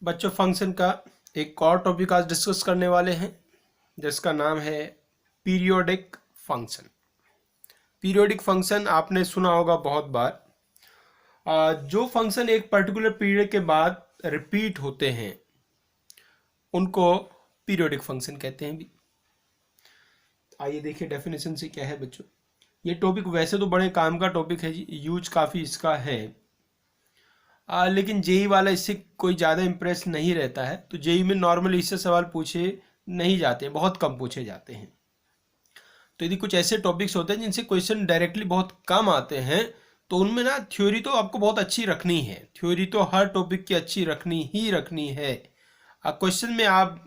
बच्चों फंक्शन का एक और टॉपिक आज डिस्कस करने वाले हैं जिसका नाम है पीरियोडिक फंक्शन। पीरियोडिक फंक्शन आपने सुना होगा बहुत बार। जो फंक्शन एक पर्टिकुलर पीरियड के बाद रिपीट होते हैं उनको पीरियोडिक फंक्शन कहते हैं भी। आइए देखिए डेफिनेशन से क्या है बच्चों। ये टॉपिक वैसे तो बड़े काम का टॉपिक है जी, यूज काफ़ी इसका है। लेकिन जेई वाला इससे कोई ज़्यादा इम्प्रेस नहीं रहता है, तो जेई में नॉर्मली इससे सवाल पूछे नहीं जाते, बहुत कम पूछे जाते हैं। तो यदि कुछ ऐसे टॉपिक्स होते हैं जिनसे क्वेश्चन डायरेक्टली बहुत कम आते हैं तो उनमें ना थ्योरी तो आपको बहुत अच्छी रखनी है, थ्योरी तो हर टॉपिक की अच्छी रखनी ही रखनी है। क्वेश्चन में आप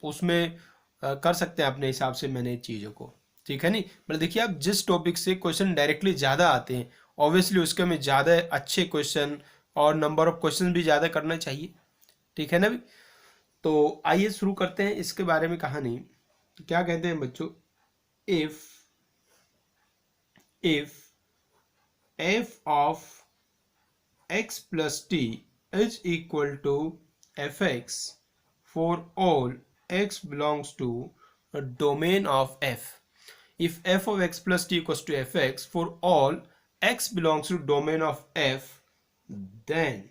उसमें कर सकते हैं अपने हिसाब से मैनेज चीज़ों को, ठीक है नहीं। मतलब देखिए, आप जिस टॉपिक से क्वेश्चन डायरेक्टली ज़्यादा आते हैं ऑब्वियसली उसके में ज़्यादा अच्छे क्वेश्चन और नंबर ऑफ क्वेश्चन भी ज़्यादा करना चाहिए, ठीक है ना भी। तो आइए शुरू करते हैं इसके बारे में कहानी। तो क्या कहते हैं बच्चों, if f of x plus t is equal to fx for all x belongs to a domain of f. If f of x plus t equals to fx for all x belongs to domain of f, then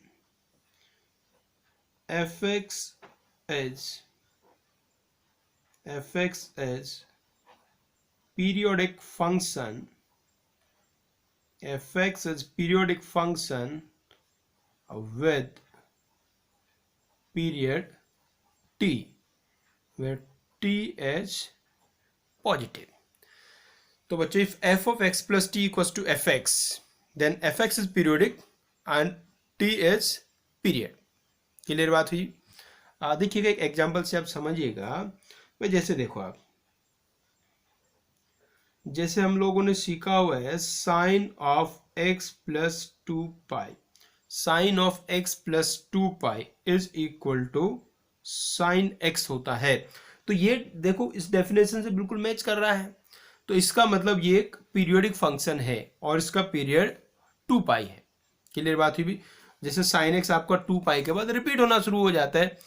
fx is periodic function. Fx is periodic function with period t, where t is positive. तो बच्चों, if f of x plus t equals to fx, then fx is periodic and t is period. Clear बात हुई। देखिएगा एक example से आप समझिएगा। भाई जैसे देखो आप, जैसे हम लोगों ने सीखा हुआ है sine of x plus 2 pi, sine of x plus 2 pi is equal to sine x होता है। तो ये देखो इस डेफिनेशन से बिल्कुल मैच कर रहा है। तो इसका मतलब ये एक पीरियोडिक फंक्शन है और इसका पीरियड 2 पाई है। क्लियर बात हुई भी। जैसे साइन एक्स आपका 2 पाई के बाद रिपीट होना शुरू हो जाता है,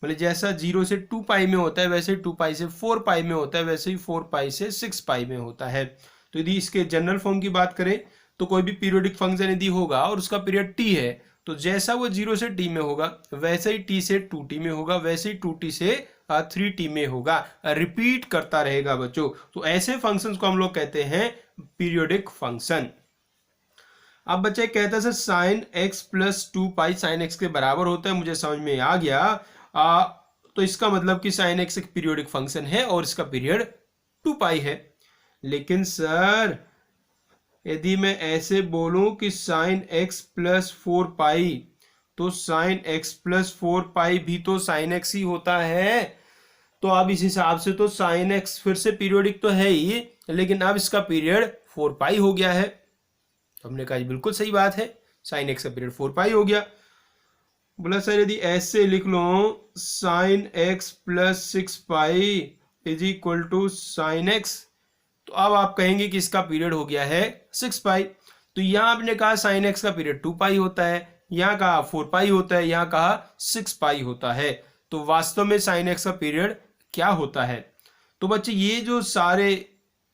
मतलब जैसा 0 से 2 पाई में होता है वैसे ही 2 पाई से 4 पाई में होता है, वैसे ही 4 पाई से 6 पाई में होता है। तो यदि इसके जनरल फॉर्म की बात करें तो कोई भी पीरियोडिक फंक्शन यदि होगा और उसका पीरियड टी है तो जैसा वो 0 से टी में होगा वैसे ही टी से 2 टी में होगा, वैसे ही 2 टी से 3 टी में होगा, रिपीट करता रहेगा बच्चों। तो ऐसे फंक्शंस को हम लोग कहते हैं पीरियोडिक फंक्शन। अब बच्चे कहता है sir sign x plus 2 pi sine x के बराबर होता है, मुझे समझ में आ गया। तो इसका मतलब कि साइन एक्स एक पीरियोडिक फंक्शन है और इसका पीरियड 2 पाई है। लेकिन सर यदि मैं ऐसे बोलूं कि साइन एक्स प्लस 4 पाई, तो साइन एक्स प्लस 4 पाई भी तो साइन एक्स ही होता है। तो अब इस हिसाब से तो साइन एक्स फिर से पीरियोडिक तो है ही, लेकिन अब इसका पीरियड 4 पाई हो गया है। हमने कहा बिल्कुल सही बात है, साइन एक्स का पीरियड 4 पाई हो गया। बोला सर यदि ऐसे लिख लो sine x plus 6 pi is equal to sine x, तो अब आप कहेंगे कि इसका पीरियड हो गया है 6 पाई। तो यहां आपने कहा साइन एक्स का पीरियड 2 पाई होता है, यहां कहा 4 पाई होता है, यहां कहा 6 पाई होता है। तो वास्तव में साइन एक्स का पीरियड क्या होता है? तो बच्चे ये जो सारे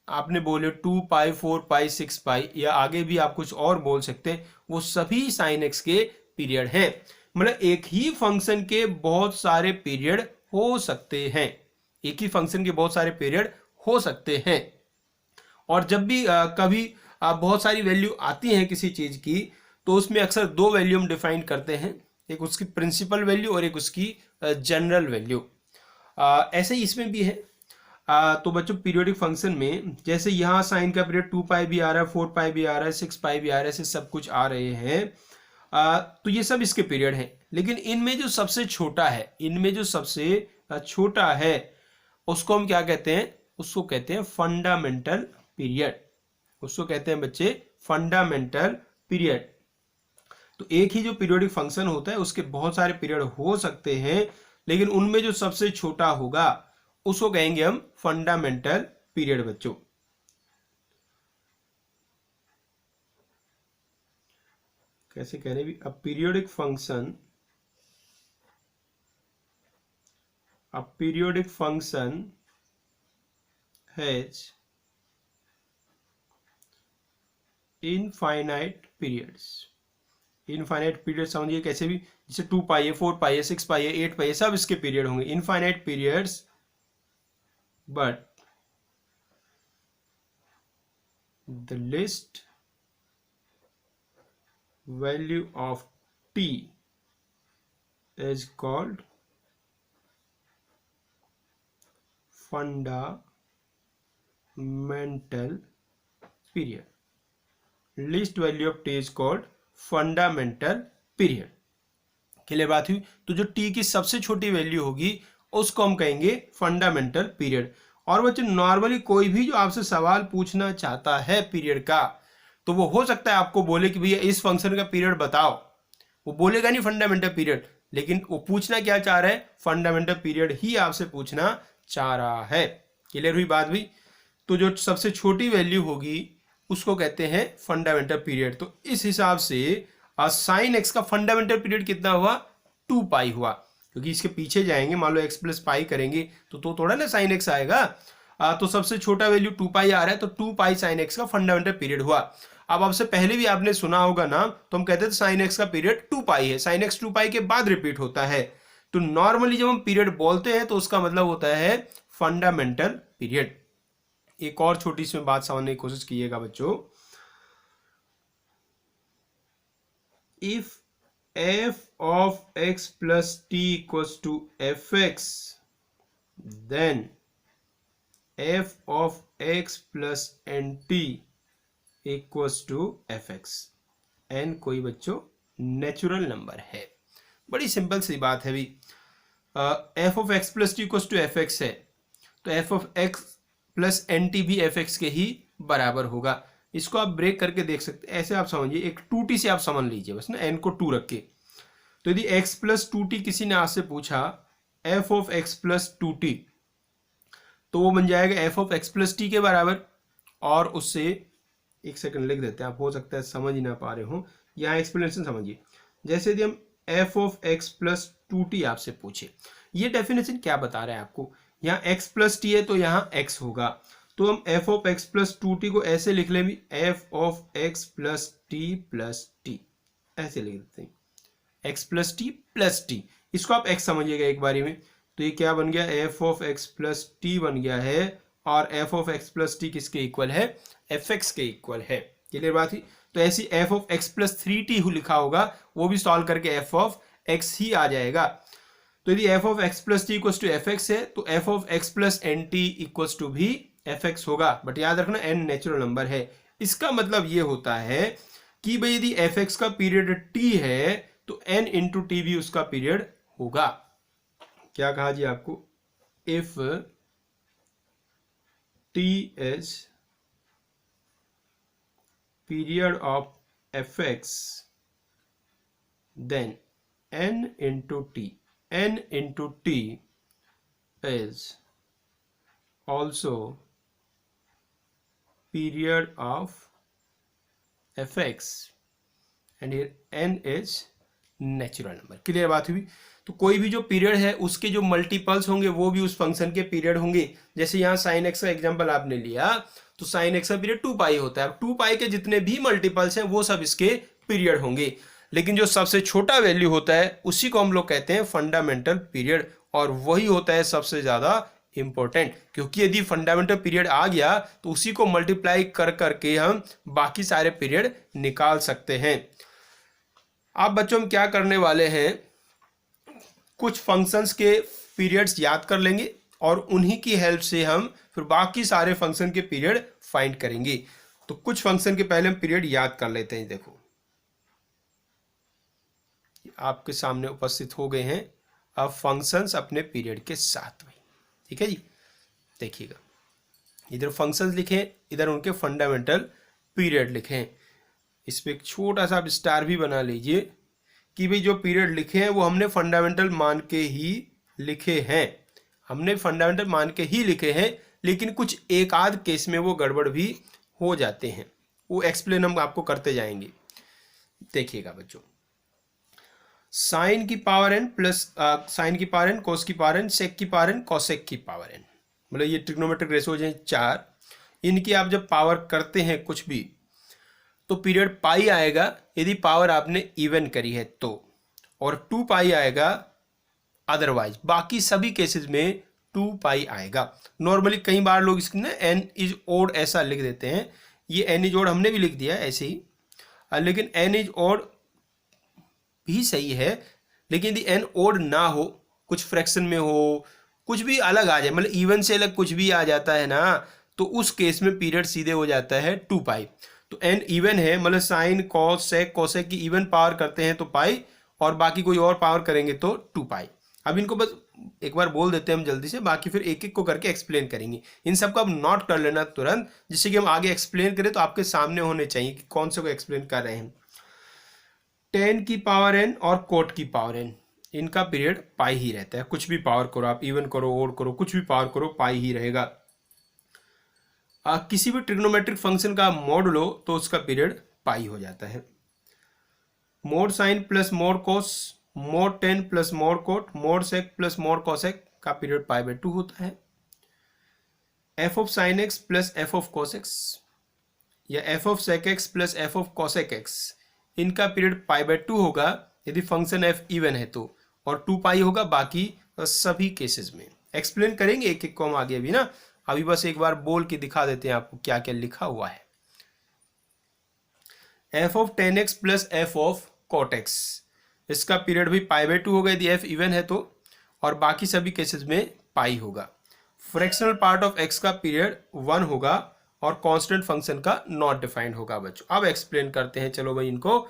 आपने बोले 2 पाई 4 पाई 6 पाई या आगे भी आप कुछ और बोल सकते हैं, वो सभी साइन एक्स के पीरियड हैं। मतलब एक ही फंक्शन के बहुत सारे पीरियड हो सकते हैं, एक ही फंक्शन के बहुत सारे पीरियड हो सकते हैं। और जब भी कभी बहुत सारी वैल्यू आती हैं किसी चीज की तो उसमें अक्सर 2 वैल्यू हम डिफाइन करते हैं, एक उसकी प्रिंसिपल वैल्यू और एक उसकी जनरल वैल्यू। ऐसे ही इसमें भी है। तो बच्चों पीरियोडिक फंक्शन में जैसे यहाँ साइन का पीरियड 2 पाई भी आ रहा है, 4 पाई भी आ रहा है, 6 पाई भी आ रहा है, ऐसे सब कुछ आ रहे हैं। तो ये सब इसके पीरियड हैं। लेकिन इनमें जो सबसे छोटा है, इनमें जो सबसे छोटा है उसको हम क्या कहते हैं? उसको कहते हैं फंडामेंटल पीरियड। उसको कहते हैं बच्चे फंडामेंटल पीरियड। तो एक ही जो पीरियोडिक फंक्शन होता है उसके बहुत सारे पीरियड हो सकते हैं, लेकिन उनमें जो सबसे छोटा होगा उसको कहेंगे हम फंडामेंटल पीरियड बच्चों। कैसे कह रहे हैं? अब periodic function a periodic function has infinite periods. Infinite period समझिए कैसे भी, जैसे 2 पाई है, 4 पाई है, 6 पाई है, 8 पाई है, सब इसके पीरियड होंगे infinite periods, but the least value of t is called fundamental period. Least value of t is called fundamental period. Clear बात हुई? तो जो t की सबसे छोटी वैल्यू होगी उसको हम कहेंगे फंडामेंटल पीरियड। और बच्चों नॉर्मली कोई भी जो आपसे सवाल पूछना चाहता है पीरियड का, तो वो हो सकता है आपको बोले कि भैया इस फंक्शन का पीरियड बताओ, वो बोलेगा नहीं फंडामेंटल पीरियड, लेकिन वो पूछना क्या चाह रहा है, फंडामेंटल पीरियड ही आपसे पूछना चाह रहा है। क्लियर हुई बात भी? तो जो सबसे छोटी वैल्यू होगी उसको कहते हैं फंडामेंटल पीरियड। तो इस हिसाब से साइन एक्स का फंडामेंटल पीरियड कितना हुआ, 2 पाई हुआ, क्योंकि इसके पीछे जाएंगे, मान लो एक्स प्लस पाई करेंगे तो थोड़ा ना साइन एक्स आएगा। तो सबसे छोटा वैल्यू 2 पाई आ रहा है, तो 2 पाई साइन एक्स का फंडामेंटल पीरियड हुआ। अब आपसे पहले भी आपने सुना होगा ना, तो हम कहते थे साइन एक्स का पीरियड 2 पाई है, साइन एक्स 2 पाई के बाद रिपीट होता है। तो नॉर्मली जब हम पीरियड बोलते हैं तो उसका मतलब होता है फंडामेंटल पीरियड। एक और छोटी सी बात समझने की कोशिश कीजिएगा बच्चों, if f of x plus t equals to fx, then f of x plus nt equals to fx। n कोई बच्चों नेचुरल नंबर है, बड़ी सिंपल सी बात है भी। f of x plus t equals to fx है, तो f of x plus nt भी fx के ही बराबर होगा। इसको आप ब्रेक करके देख सकते हैं, ऐसे आप समझिए, एक 2t से आप समझ लीजिए बस ना, n को 2 रख के। तो यदि x प्लस 2t किसी ने आपसे पूछा f of x plus 2t, तो वो बन जाएगा f of x plus t के बराबर। और उससे एक सेकंड लिख देते हैं, आप हो सकता है समझ ही ना पा रहे हो, यहाँ एक्सप्लेनेशन समझिए। जैसे यदि हम f of x plus 2t आपसे पूछे, ये डेफिनेशन क्या बता रहा है आपको, यहाँ x प्लस t है तो यहाँ x होगा, तो हम f of x plus 2t को ऐसे लिख लें भी, f of x plus t ऐसे लिख देते हैं, x plus T plus T, इसको आप x समझिएगा एक बारी में। तो ये क्या बन गया, f of x plus T बन गया है, और f of x plus T किसके इक्वल है, fx के इक्वल है। क्लियर बात ही? तो ऐसी f of x plus 3t लिखा होगा, वो भी सॉल्व करके f ऑफ x ही आ जाएगा। तो यदि f of x plus T equals to fx है, तो f of x plus nt equals to भी fx होगा। बट याद रखना n नेचुरल नंबर है। इसका मतलब ये होता है कि भाई यदि fx का पीरियड t है तो n इंटू टी भी उसका पीरियड होगा। क्या कहा जी आपको, if t is period of fx, then n into t is also period of fx, and here n is natural number. Clear बात हुई? तो कोई भी जो पीरियड है उसके जो मल्टीपल्स होंगे वो भी उस फंक्शन के पीरियड होंगे। जैसे यहाँ साइन एक्स का एग्जांपल आपने लिया, तो साइन एक्स का पीरियड 2 पाई होता है, 2 पाई के जितने भी मल्टीपल्स हैं वो सब इसके पीरियड होंगे। लेकिन जो सबसे छोटा वैल्यू होता है उसी को हम लोग कहते हैं फंडामेंटल पीरियड, और वही होता है सबसे ज्यादा इंपॉर्टेंट, क्योंकि यदि फंडामेंटल पीरियड आ गया तो उसी को मल्टीप्लाई कर करके हम बाकी सारे पीरियड निकाल सकते हैं। आप बच्चों हम क्या करने वाले हैं, कुछ फंक्शंस के पीरियड्स याद कर लेंगे और उन्हीं की हेल्प से हम फिर बाकी सारे फंक्शन के पीरियड फाइंड करेंगे। तो कुछ फंक्शन के पहले हम पीरियड याद कर लेते हैं। देखो आपके सामने उपस्थित हो गए हैं अब फंक्शंस अपने पीरियड के साथ में। ठीक है जी, देखिएगा इधर फंक्शंस लिखें, इधर उनके फंडामेंटल पीरियड लिखें। इस पर एक छोटा सा आप स्टार भी बना लीजिए कि भाई जो पीरियड लिखे हैं वो हमने फंडामेंटल मान के ही लिखे हैं, हमने फंडामेंटल मान के ही लिखे हैं, लेकिन कुछ एक आध केस में वो गड़बड़ भी हो जाते हैं, वो एक्सप्लेन हम आपको करते जाएंगे। देखिएगा बच्चों, साइन की पावर n प्लस साइन की पावर n, कोस की पावर n, सेक की पावर n, कॉसेक की पावर n, मतलब ये ट्रिग्नोमेट्रिक रेशियोज हैं 4। इनकी आप जब पावर करते हैं कुछ भी तो पीरियड पाई आएगा यदि पावर आपने इवन करी है तो, और 2 पाई आएगा अदरवाइज। बाकी सभी केसेस में 2 पाई आएगा। नॉर्मली कई बार लोग इसमें एन इज ओड ऐसा लिख देते हैं, ये एन इज ओड हमने भी लिख दिया ऐसे ही, लेकिन एन इज ओड भी सही है, लेकिन यदि एन ओड ना हो, कुछ फ्रैक्शन में हो, कुछ भी अलग आ जाए, मतलब इवन से अलग कुछ भी आ जाता है ना, तो उस केस में पीरियड सीधे हो जाता है 2 पाई। तो एन इवन है, मतलब साइन कॉस सेक कोसेक की इवन पावर करते हैं तो पाई, और बाकी कोई और पावर करेंगे तो 2 पाई। अब इनको बस एक बार बोल देते हैं हम जल्दी से, बाकी फिर एक एक को करके एक्सप्लेन करेंगे। इन सबको आप नोट कर लेना तुरंत, जिससे कि हम आगे एक्सप्लेन करें तो आपके सामने होने चाहिए कि कौन से को एक्सप्लेन कर रहे हैं। टेन की पावर n और कोट की पावर n, इनका पीरियड पाई ही रहता है। कुछ भी पावर करो आप, इवन करो ओड करो, कुछ भी पावर करो, पाई ही रहेगा। किसी भी ट्रिग्नोमेट्रिक फंक्शन का मोड लो तो उसका पीरियड पाई हो जाता है। Mod sine plus mod cos, mod tan plus mod cot, mod sec plus mod cosec का पीरियड पाई बाय 2 होता है। F of sine x plus f of cos x या f of sec x plus f of cosec x, इनका period pi by 2 होगा यदि function F even है तो, और 2 पाई होगा बाकी सभी केसेस में। एक्सप्लेन करेंगे एक एक को हम आगे भी ना, अभी बस एक बार बोल के दिखा देते हैं आपको क्या क्या लिखा हुआ है। F of ten x plus f of cot x, इसका पीरियड भी पाई बाय 2 होगा यदि एफ इवन है तो, और बाकी सभी केसेस में पाई होगा। फ्रैक्शनल पार्ट ऑफ एक्स का पीरियड 1 होगा और कांस्टेंट फंक्शन का नॉट डिफाइंड होगा बच्चों। अब एक्सप्लेन करते हैं, चलो भाई इनको।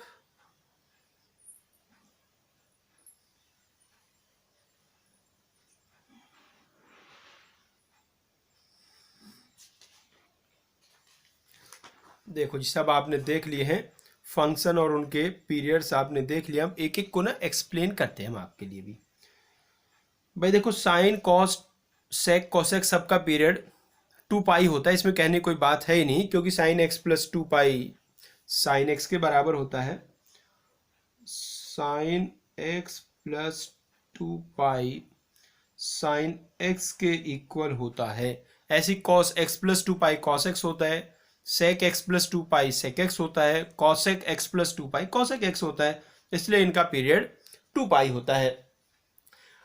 देखो जी, सब आपने देख लिए हैं फंक्शन और उनके पीरियड्स आपने देख लिया। हम एक एक को ना एक्सप्लेन करते हैं हम आपके लिए भी। भाई देखो, साइन कॉस सेक कोसेक सबका पीरियड 2 पाई होता है, इसमें कहने कोई बात है ही नहीं, क्योंकि sign x plus 2 pi sine x के बराबर होता है। Sine x plus 2 pi sine x के इक्वल होता है। ऐसी cos x plus 2 pi cos x होता है, सेक एक्स प्लस 2 पाई सेक एक्स होता है, कॉसेक एक्स प्लस 2 पाई कॉसेक एक्स होता है, इसलिए इनका पीरियड 2 पाई होता है।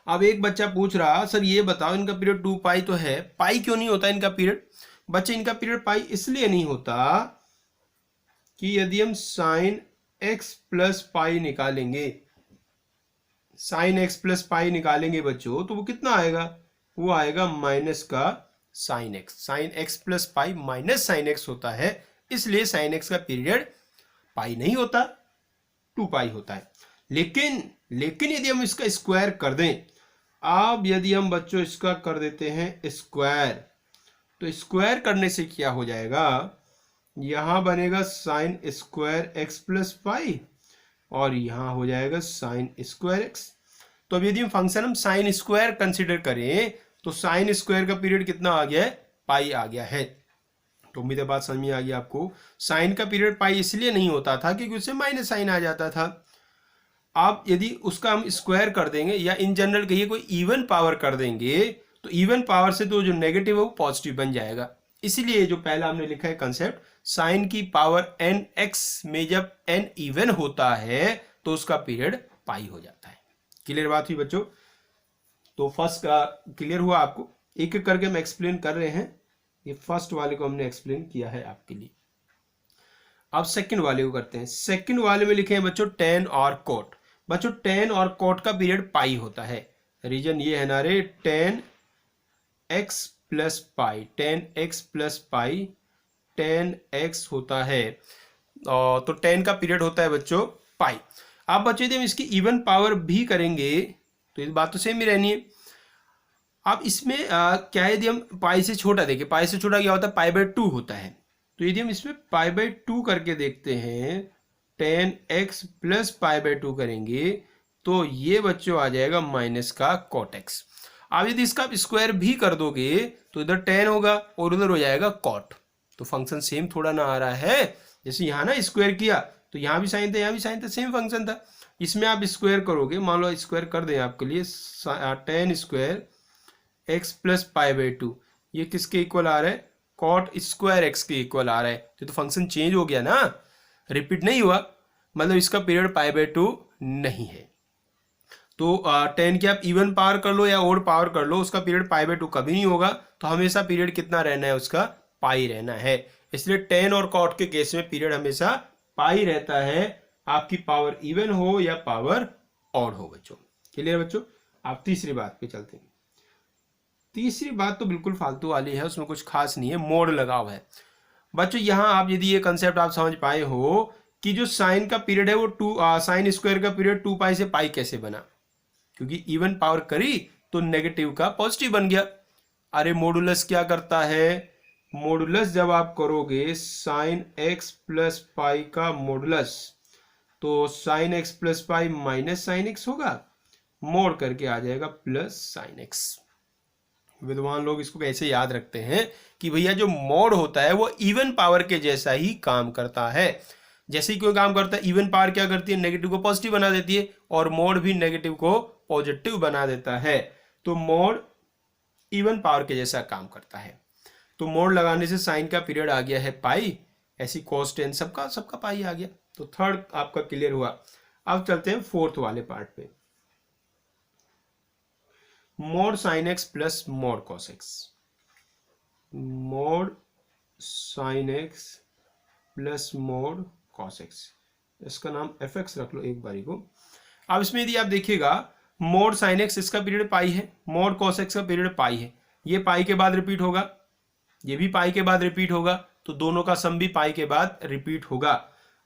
अब एक बच्चा पूछ रहा, सर ये बताओ इनका पीरियड 2 पाई तो है, पाई क्यों नहीं होता इनका पीरियड? बच्चे, इनका पीरियड पाई इसलिए नहीं होता कि यदि हम साइन एक्स प्लस पाई निकालेंगे, साइन एक्स प्लस पाई निकालेंगे बच्चों, तो वो कितना आएगा? वो आएगा माइनस का sine x. Sign x plus pi minus sine x होता है, इसलिए साइन एक्स का पीरियड पाई नहीं होता, 2 पाई होता है। लेकिन यदि हम इसका स्क्वायर कर दें, अब यदि हम बच्चों इसका कर देते हैं स्क्वायर, तो स्क्वायर करने से क्या हो जाएगा? यहां बनेगा साइन स्क्वायर एक्स प्लस पाई और यहां हो जाएगा साइन स्क्वायर एक्स। तो अब यदि हम फंक्शन हम साइन स्क्वायर कंसिडर करें तो साइन स्क्वायर का पीरियड कितना आ गया है? पाई आ गया है। तो उम्मीद है बात समझ में आ गई आपको। साइन का पीरियड पाई इसलिए नहीं होता था क्योंकि उससे माइनस साइन आ जाता था। आप यदि उसका हम स्क्वायर कर देंगे या इन जनरल कहिए कोई इवन पावर कर देंगे, तो इवन पावर से तो जो नेगेटिव है वो पॉजिटिव बन जाएगा। इसीलिए जो पहला हमने लिखा है कंसेप्ट, साइन की पावर एन एक्स में जब एन इवन होता है तो उसका पीरियड पाई हो जाता है। क्लियर बात हुई बच्चों? तो फर्स्ट का क्लियर हुआ आपको? एक एक करके हम एक्सप्लेन कर रहे हैं। ये फर्स्ट वाले को हमने एक्सप्लेन किया है आपके लिए। अब सेकंड वाले को करते हैं। सेकंड वाले में लिखे हैं बच्चों टेन और कोट। बच्चों, टेन और कोट का पीरियड पाई होता है। रीजन ये है ना रे, टेन एक्स प्लस पाई, टेन एक्स प्लस पाई, टेन एक्स होता है, तो टेन का पीरियड होता है बच्चों पाई। आप बच्चों यदि हम इसकी इवन पावर भी करेंगे तो इस बात तो सेम ही रहनी है। अब इसमें क्या है, यदि हम पाई से छोटा देखें, पाई से छोटा क्या होता है? पाई बाय 2 होता है। तो यदि हम इसमें पाई बाय 2 करके देखते हैं, ten x plus pi by 2 करेंगे तो ये बच्चों आ जाएगा माइनस का कॉट एक्स। अब यदि इसका आप स्क्वायर भी कर दोगे तो इधर टेन होगा और उधर हो जाएगा कॉट। तो फंक्शन सेम थोड़ा ना आ रहा है? जैसे यहाँ ना स्क्वायर किया तो यहाँ भी साइन था, यहाँ भी साइन था, सेम फंक्शन था। इसमें आप स्क्वायर करोगे, मान लो स्क्वायर कर दें आपके लिए, ten square x plus pi by to, ये किसके इक्वल आ रहा है, कॉट स्क्वायर एक्स के इक्वल आ रहा है। तो फंक्शन चेंज हो गया ना, रिपीट नहीं हुआ, मतलब इसका पीरियड पाई बाई टू नहीं है। तो 10 की आप इवन पावर कर लो या ओड पावर कर लो, उसका पीरियड पाई बाई टू कभी नहीं होगा। तो हमेशा पीरियड कितना रहना है, उसका पाई रहना है। इसलिए 10 और कॉट के केस में पीरियड हमेशा पाई रहता है, आपकी पावर इवन हो या पावर ऑड हो बच्चों। क्लियर बच्चों। आप तीसरी बात पे चलते हैं। तीसरी बात तो बिल्कुल फालतू वाली है, उसमें कुछ खास नहीं है, मोड लगा हुआ है बच्चों। यहां आप यदि ये कंसेप्ट आप समझ पाए हो कि जो साइन का पीरियड है वो साइन स्क्वायर का पीरियड 2 पाई से पाई कैसे बना, क्योंकि इवन पावर करी तो नेगेटिव का पॉजिटिव बन गया। अरे मॉडुलस क्या करता है, मॉडुलस जब आप करोगे साइन एक्स प्लस पाई का मॉडुलस, तो sign x plus pi minus sine x होगा, मोड करके आ जाएगा प्लस साइन एक्स। विद्वान लोग इसको कैसे याद रखते हैं कि भैया जो मोड होता है वो इवन पावर के जैसा ही काम करता है। जैसे ही क्यों काम करता है, इवन पावर क्या करती है, नेगेटिव को पॉजिटिव बना देती है, और मोड भी नेगेटिव को पॉजिटिव बना देता है। तो मोड इवन पावर के जैसा काम करता है। तो मोड लगाने से साइन का पीरियड आ गया है पाई, ऐसी कॉस टेन सबका पाई आ गया। तो थर्ड आपका क्लियर हुआ। अब चलते हैं फोर्थ वाले पार्ट पे, mod sine x plus mode cos x. Mod sine x plus mode cos x, इसका नाम एफ एक्स रख लो एक बारी को। अब इसमें यदि आप देखिएगा, मोड साइन एक्स इसका पीरियड पाई है, मोड कॉस एक्स का पीरियड पाई है, ये पाई के बाद रिपीट होगा, ये भी पाई के बाद रिपीट होगा, तो दोनों का सम भी पाई के बाद रिपीट होगा।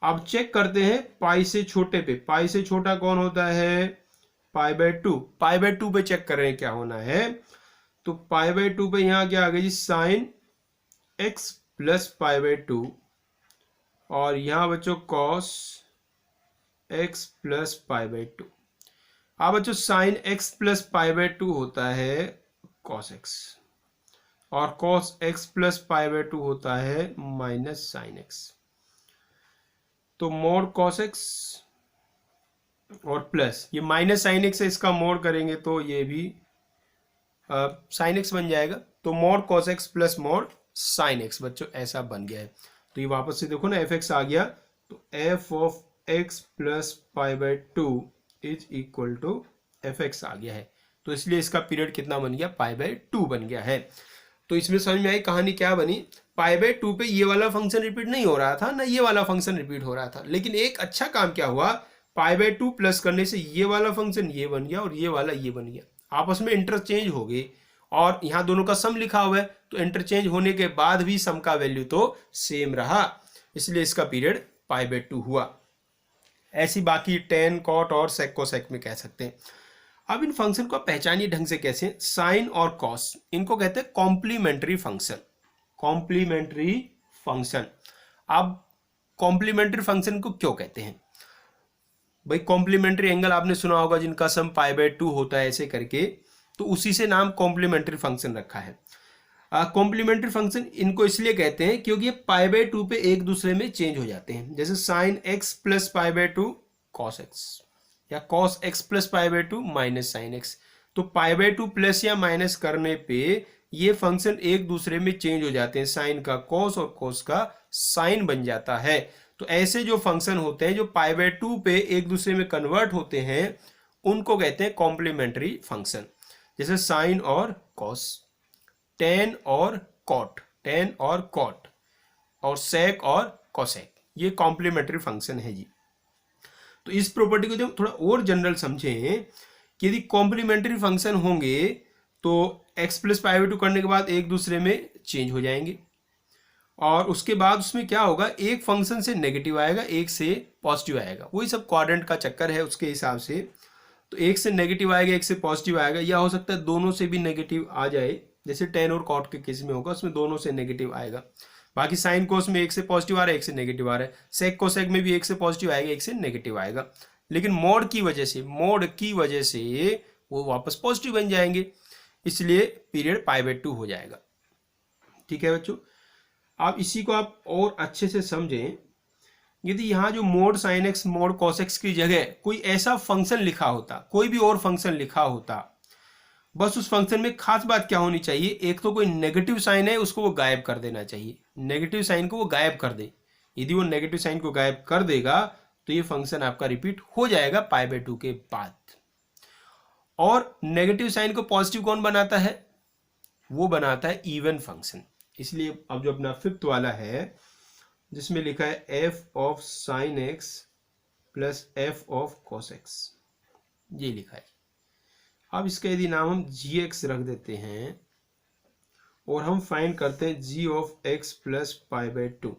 अब चेक करते हैं पाई से छोटे पे, पाई से छोटा कौन होता है, पाई by to. Pi by to पे चेक कर रहे हैं क्या होना है, तो पाई बाई टू पे यहां क्या आ गया जी, sine x plus pi by two, और यहां बच्चों cos x plus pi by two. अब बच्चों sine x plus pi by two होता है कॉस एक्स, और cos x plus pi by two होता है माइनस साइन एक्स। तो मोड कॉस एक्स और प्लस ये माइनस साइन एक्स है, इसका मोड करेंगे तो ये भी साइन एक्स बन जाएगा। तो mod cos x plus mod sine x बच्चों ऐसा बन गया है। तो ये वापस से देखो ना, एफ एक्स आ गया, तो f of x plus pi by two is equal to f x आ गया है। तो इसलिए इसका पीरियड कितना बन गया, पाई बाई टू बन गया है। तो इसमें समझ में आई कहानी क्या बनी, पाई बाई टू पे ये वाला फंक्शन रिपीट नहीं हो रहा था ना, ये वाला फंक्शन रिपीट हो रहा था, लेकिन एक अच्छा काम क्या हुआ, पाई बाई टू प्लस करने से ये वाला फंक्शन ये बन गया और ये वाला ये बन गया, आपस में इंटरचेंज हो गए। और यहाँ दोनों का सम लिखा हुआ है, तो इंटरचेंज होने के बाद भी सम का वैल्यू तो सेम रहा, इसलिए इसका पीरियड पाई बाई टू हुआ। ऐसी बाकी टेन कॉट और सेक कोसेक में कह सकते हैं। अब इन फंक्शन को पहचानिए ढंग से कैसे, साइन और कॉस इनको कहते हैं कॉम्प्लीमेंट्री फंक्शन। कॉम्प्लीमेंट्री फंक्शन, अब कॉम्प्लीमेंट्री फंक्शन को क्यों कहते हैं भाई, कॉम्प्लीमेंट्री एंगल आपने सुना होगा जिनका सम पाई बाई टू होता है ऐसे करके, तो उसी से नाम कॉम्प्लीमेंट्री फंक्शन रखा है। कॉम्प्लीमेंट्री फंक्शन इनको इसलिए कहते हैं क्योंकि ये पाई बाई टू पे एक दूसरे में चेंज हो जाते हैं, जैसे sine x plus pi by two cos x, या cos x plus pi by two minus sine x. तो पाई बाई टू प्लस या माइनस करने पे ये फंक्शन एक दूसरे में चेंज हो जाते हैं, साइन का कॉस और कॉस का साइन बन जाता है। तो ऐसे जो फंक्शन होते हैं जो पाई बाई टू पे एक दूसरे में कन्वर्ट होते हैं, उनको कहते हैं कॉम्प्लीमेंट्री फंक्शन। जैसे साइन और कॉस, टेन और कॉट, टेन और कॉट, और सेक और कोसेक, ये कॉम्प्लीमेंट्री फंक्शन है जी। तो इस प्रॉपर्टी को जब थोड़ा और जनरल समझें कि यदि कॉम्प्लीमेंट्री फंक्शन होंगे तो x plus pi by to करने के बाद एक दूसरे में चेंज हो जाएंगे, और उसके बाद उसमें क्या होगा, एक फंक्शन से नेगेटिव आएगा, एक से पॉजिटिव आएगा, वही सब क्वाड्रेंट का चक्कर है उसके हिसाब से। तो एक से नेगेटिव आएगा, एक से पॉजिटिव आएगा, या हो सकता है दोनों से भी नेगेटिव आ जाए, जैसे टेन और कॉट के केस में होगा, उसमें दोनों से नेगेटिव आएगा। बाकी साइन कोस में एक से पॉजिटिव आ रहा है, एक से नेगेटिव आ रहा है, सेक कोसेक में भी एक से पॉजिटिव आएगा, एक से नेगेटिव आएगा, लेकिन मोड की वजह से वो वापस पॉजिटिव बन जाएंगे, इसलिए पीरियड पाई बाई टू हो जाएगा। ठीक है बच्चों, आप इसी को आप और अच्छे से समझें यदि यहाँ जो mod sine x mode cos x की जगह कोई ऐसा फंक्शन लिखा होता, कोई भी और फंक्शन लिखा होता, बस उस फंक्शन में खास बात क्या होनी चाहिए, एक तो कोई नेगेटिव साइन है उसको वो गायब कर देना चाहिए, नेगेटिव साइन को वो गायब कर दे। यदि वो नेगेटिव साइन को गायब कर देगा तो ये फंक्शन आपका रिपीट हो जाएगा π/2 के बाद। और नेगेटिव साइन को पॉजिटिव कौन बनाता है, वो बनाता है इवन फंक्शन। इसलिए अब जो अपना फिफ्थ वाला है जिसमें लिखा है f of sine x plus f of cos x, ये लिखा है। अब इसका यदि नाम हम जी एक्स रख देते हैं और हम फाइंड करते हैं g of x plus π/2,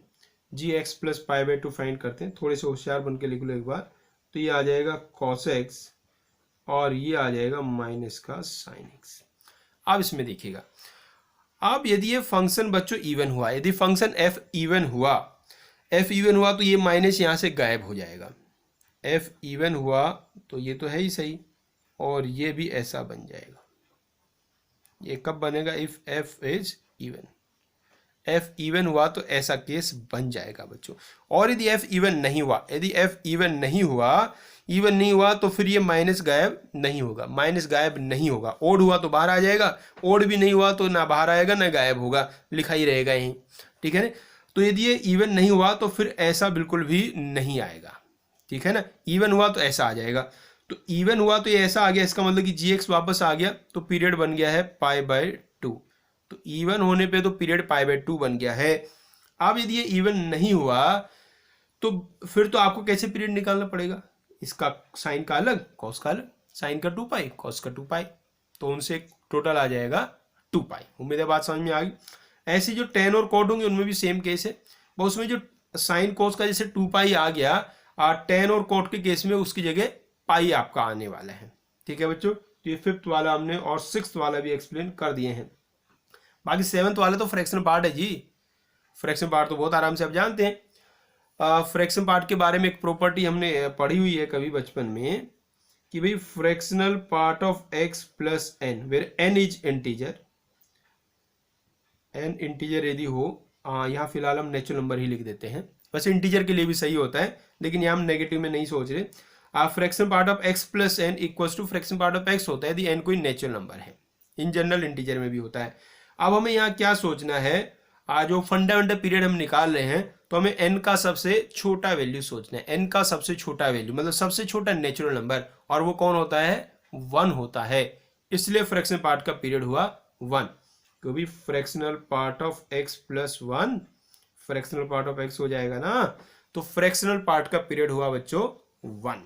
g x plus π/2 find करते हैं। थोड़े से होशियार बन के लिख लो एक बार, तो ये आ जाएगा कॉस एक्स और ये आ जाएगा माइनस का साइन एक्स। अब इसमें देखिएगा, अब यदि ये फंक्शन बच्चों इवन हुआ, यदि फंक्शन एफ इवन हुआ, एफ इवन हुआ तो ये माइनस यहाँ से गायब हो जाएगा। एफ इवन हुआ तो ये तो है ही सही, और ये भी ऐसा बन जाएगा। ये कब बनेगा, if F is even, F even हुआ तो ऐसा केस बन जाएगा बच्चों। और यदि एफ इवन नहीं हुआ, यदि एफ इवन नहीं हुआ तो फिर ये माइनस गायब नहीं होगा, माइनस गायब नहीं होगा। ओड हुआ तो बाहर आ जाएगा, ओड भी नहीं हुआ तो ना बाहर आएगा ना गायब होगा, लिखा ही रहेगा यहीं, ठीक है ना। तो यदि ये इवन नहीं हुआ तो फिर ऐसा बिल्कुल भी नहीं आएगा, ठीक है ना। इवन हुआ तो ऐसा आ जाएगा, तो इवन हुआ तो ये ऐसा आ गया, इसका मतलब कि जी एक्स वापस आ गया, तो पीरियड बन गया है π/2। तो इवन होने पे तो पीरियड π/2 बन गया है। अब यदि ये इवन नहीं हुआ तो फिर तो आपको कैसे पीरियड निकालना पड़ेगा, इसका साइन का अलग कॉस का अलग, साइन का 2π कॉस का 2π, तो उनसे टोटल आ जाएगा 2π। उम्मीद है बात समझ में आ गई। ऐसे जो टेन और कॉट होंगे उनमें भी सेम केस है, बस उसमें जो साइन कॉस का जैसे 2π आ गया, टेन और कॉट के केस में उसकी जगह पाई आपका आने वाला है, ठीक है बच्चों। तो ये फिफ्थ वाला हमने और सिक्स्थ वाला भी एक्सप्लेन कर दिए हैं। बाकी सेवंथ वाला तो फ्रैक्शन पार्ट है जी, फ्रैक्शन पार्ट तो बहुत आराम से आप जानते हैं। फ्रैक्शन पार्ट के बारे में एक प्रॉपर्टी हमने पढ़ी हुई है कभी बचपन में कि भाई fractional part of x plus n where n is integer, n integer यदि हो, यहाँ फिलहाल हम नेचुरल नंबर ही लिख देते हैं, वैसे इंटीजर के लिए भी सही होता है लेकिन यहाँ हम नेगेटिव में नहीं सोच रहे। Fraction part of x plus n equals to fraction part of x होता है यदि एन कोई नेचुरल नंबर है, इन जनरल इंटीजर में भी होता है। अब हमें यहाँ क्या सोचना है, जो फंडामेंटल पीरियड हम निकाल रहे हैं तो हमें एन का सबसे छोटा वैल्यू सोचना है, एन का सबसे छोटा वैल्यू मतलब सबसे छोटा नेचुरल नंबर, और वो कौन होता है, 1 होता है। इसलिए फ्रैक्शन पार्ट का पीरियड हुआ 1, क्योंकि fractional part of x plus 1 fractional part of x हो जाएगा ना, तो फ्रैक्शनल पार्ट का पीरियड हुआ बच्चों 1।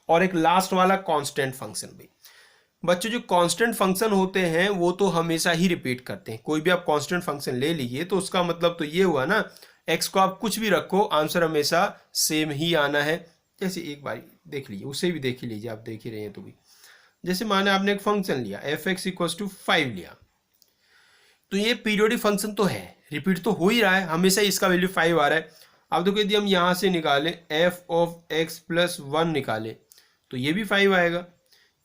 और एक लास्ट वाला कांस्टेंट फंक्शन भी बच्चों, जो कांस्टेंट फंक्शन होते हैं वो तो हमेशा ही रिपीट करते हैं। कोई भी आप कांस्टेंट फंक्शन ले लीजिए तो उसका मतलब तो ये हुआ ना, एक्स को आप कुछ भी रखो आंसर हमेशा सेम ही आना है। जैसे एक बार देख लीजिए, उसे भी देख ही लीजिए, आप देख ही रहे हैं तो भी, जैसे माने आपने एक फंक्शन लिया एफ एक्स इक्वल टू 5 लिया, तो ये पीरियोडिक फंक्शन तो है, रिपीट तो हो ही रहा है, हमेशा इसका वैल्यू 5 आ रहा है। अब देखो यदि हम यहाँ से निकालें एफ ऑफ एक्स प्लस 1 निकालें तो ये भी 5 आएगा,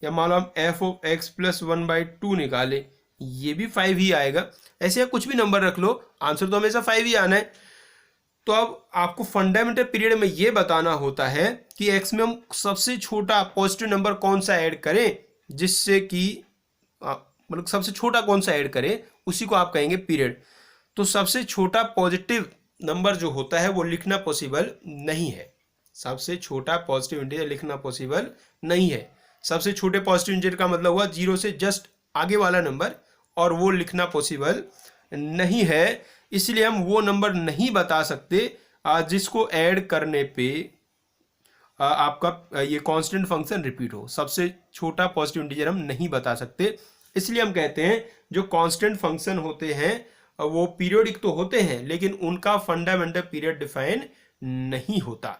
या मान लो हम एफ ऑफ एक्स प्लस 1/2 निकाले, ये भी 5 ही आएगा। ऐसे कुछ भी नंबर रख लो, आंसर तो हमेशा 5 ही आना है। तो अब आपको फंडामेंटल पीरियड में ये बताना होता है कि एक्स में हम सबसे छोटा पॉजिटिव नंबर कौन सा ऐड करें, जिससे कि मतलब सबसे छोटा कौन सा ऐड करें उसी को आप कहेंगे पीरियड। तो सबसे छोटा पॉजिटिव नंबर जो होता है वो लिखना पॉसिबल नहीं है, सबसे छोटा पॉजिटिव इंटीजर लिखना पॉसिबल नहीं है। सबसे छोटे पॉजिटिव इंटीजर का मतलब हुआ 0 से जस्ट आगे वाला नंबर, और वो लिखना पॉसिबल नहीं है। इसलिए हम वो नंबर नहीं बता सकते जिसको ऐड करने पे आपका ये कांस्टेंट फंक्शन रिपीट हो। सबसे छोटा पॉजिटिव इंटीजर हम नहीं बता सकते, इसलिए हम कहते हैं जो कांस्टेंट फंक्शन होते हैं वो पीरियोडिक तो होते हैं लेकिन उनका फंडामेंटल पीरियड डिफाइन नहीं होता।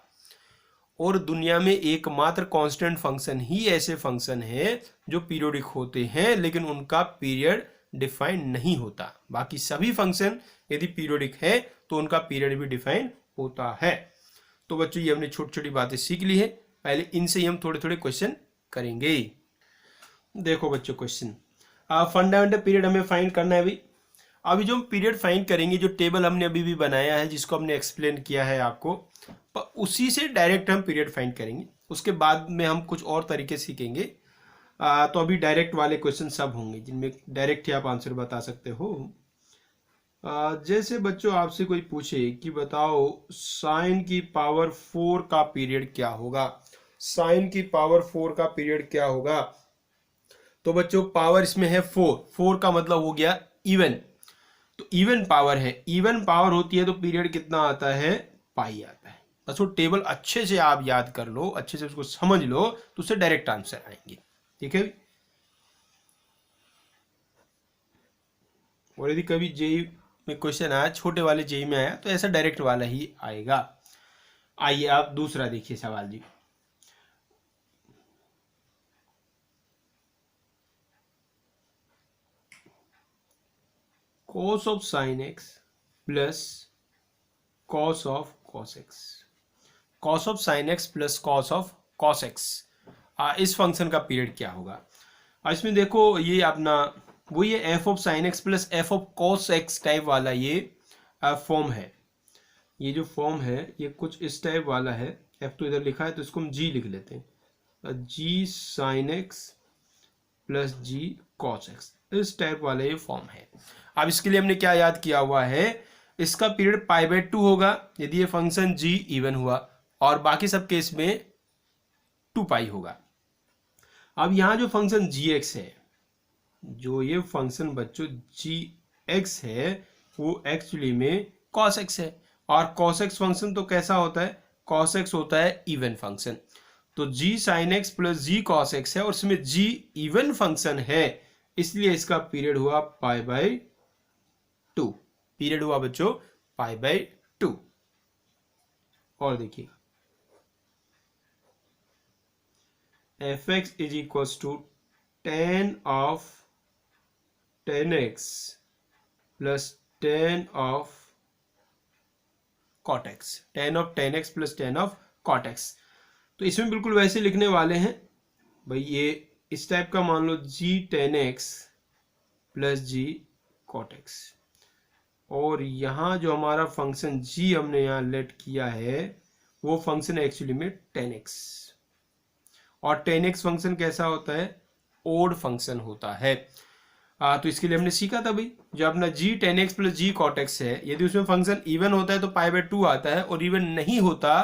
और दुनिया में एकमात्र कांस्टेंट फंक्शन ही ऐसे फंक्शन है जो पीरियोडिक होते हैं लेकिन उनका पीरियड डिफाइन नहीं होता। बाकी सभी फंक्शन यदि पीरियोडिक है तो उनका पीरियड भी डिफाइन होता है। तो बच्चों ये हमने छोटी छोटी बातें सीख ली है, पहले इनसे ही हम थोड़े थोड़े क्वेश्चन करेंगे। देखो बच्चों क्वेश्चन, फंडामेंटल पीरियड हमें फाइंड करना है भाई। अभी जो हम पीरियड फाइंड करेंगे, जो टेबल हमने अभी भी बनाया है, जिसको हमने एक्सप्लेन किया है आपको, उसी से डायरेक्ट हम पीरियड फाइंड करेंगे। उसके बाद में हम कुछ और तरीके सीखेंगे। तो अभी डायरेक्ट वाले क्वेश्चन सब होंगे जिनमें डायरेक्ट ही आप आंसर बता सकते हो। जैसे बच्चों आपसे कोई पूछे कि बताओ साइन की पावर 4 का पीरियड क्या होगा, साइन की पावर 4 का पीरियड क्या होगा, तो बच्चों पावर इसमें है 4, 4 का मतलब हो गया इवन, तो इवन पावर है, इवन पावर होती है तो पीरियड कितना आता है, पाई आता है। बस वो टेबल अच्छे से आप याद कर लो, अच्छे से उसको समझ लो, तो उससे डायरेक्ट आंसर आएंगे। ठीक है। और यदि कभी जेई में क्वेश्चन आया, छोटे वाले जेई में आया, तो ऐसा डायरेक्ट वाला ही आएगा। आइए आप दूसरा देखिए सवाल जी। cos of sin x plus cos of cos x, cos of sin x plus cos of cos x, इस फंक्शन का पीरियड क्या होगा। इसमें देखो ये अपना वो ये F of sine x plus f of cos x type वाला ये फॉर्म है। ये जो फॉर्म है ये कुछ इस टाइप वाला है। एफ तो इधर लिखा है तो इसको हम जी लिख लेते हैं, जी साइन एक्स प्लस जी कॉस एक्स, इस टाइप वाला ये फॉर्म है। अब इसके लिए हमने क्या याद किया हुआ है, इसका पीरियड पाई बाय 2 होगा यदि ये फंक्शन जी इवन हुआ, और बाकी सब केस में 2 पाई होगा। अब यहाँ जो फंक्शन जी एक्स है, जो ये फंक्शन बच्चों जी एक्स है, वो एक्चुअली में कॉस एक्स है, और कॉस एक्स फंक्शन तो कैसा होता है, कॉस एक्स होता है इवन फंक्शन। तो जी साइन एक्स प्लस जी कॉस एक्स है और इसमें जी इवन फंक्शन है, इसलिए इसका पीरियड हुआ पाई बाय 2, पीरियड हुआ बच्चों पाई बाय 2। और देखिए f x is equal to tan of tan x plus tan of cot x, tan of tan x plus tan of cot x। तो इसमें बिल्कुल वैसे लिखने वाले हैं भाई, ये इस टाइप का मान लो जी tan x प्लस जी cot x, और यहाँ जो हमारा फंक्शन g हमने यहाँ लेट किया है वो फंक्शन एक्चुअली में tan x, और tan x फंक्शन कैसा होता है, ओड फंक्शन होता है। तो इसके लिए हमने सीखा था भाई, जो अपना जी tan x प्लस जी cot x है, यदि उसमें फंक्शन इवन होता है तो पाई बाय 2 आता है, और इवन नहीं होता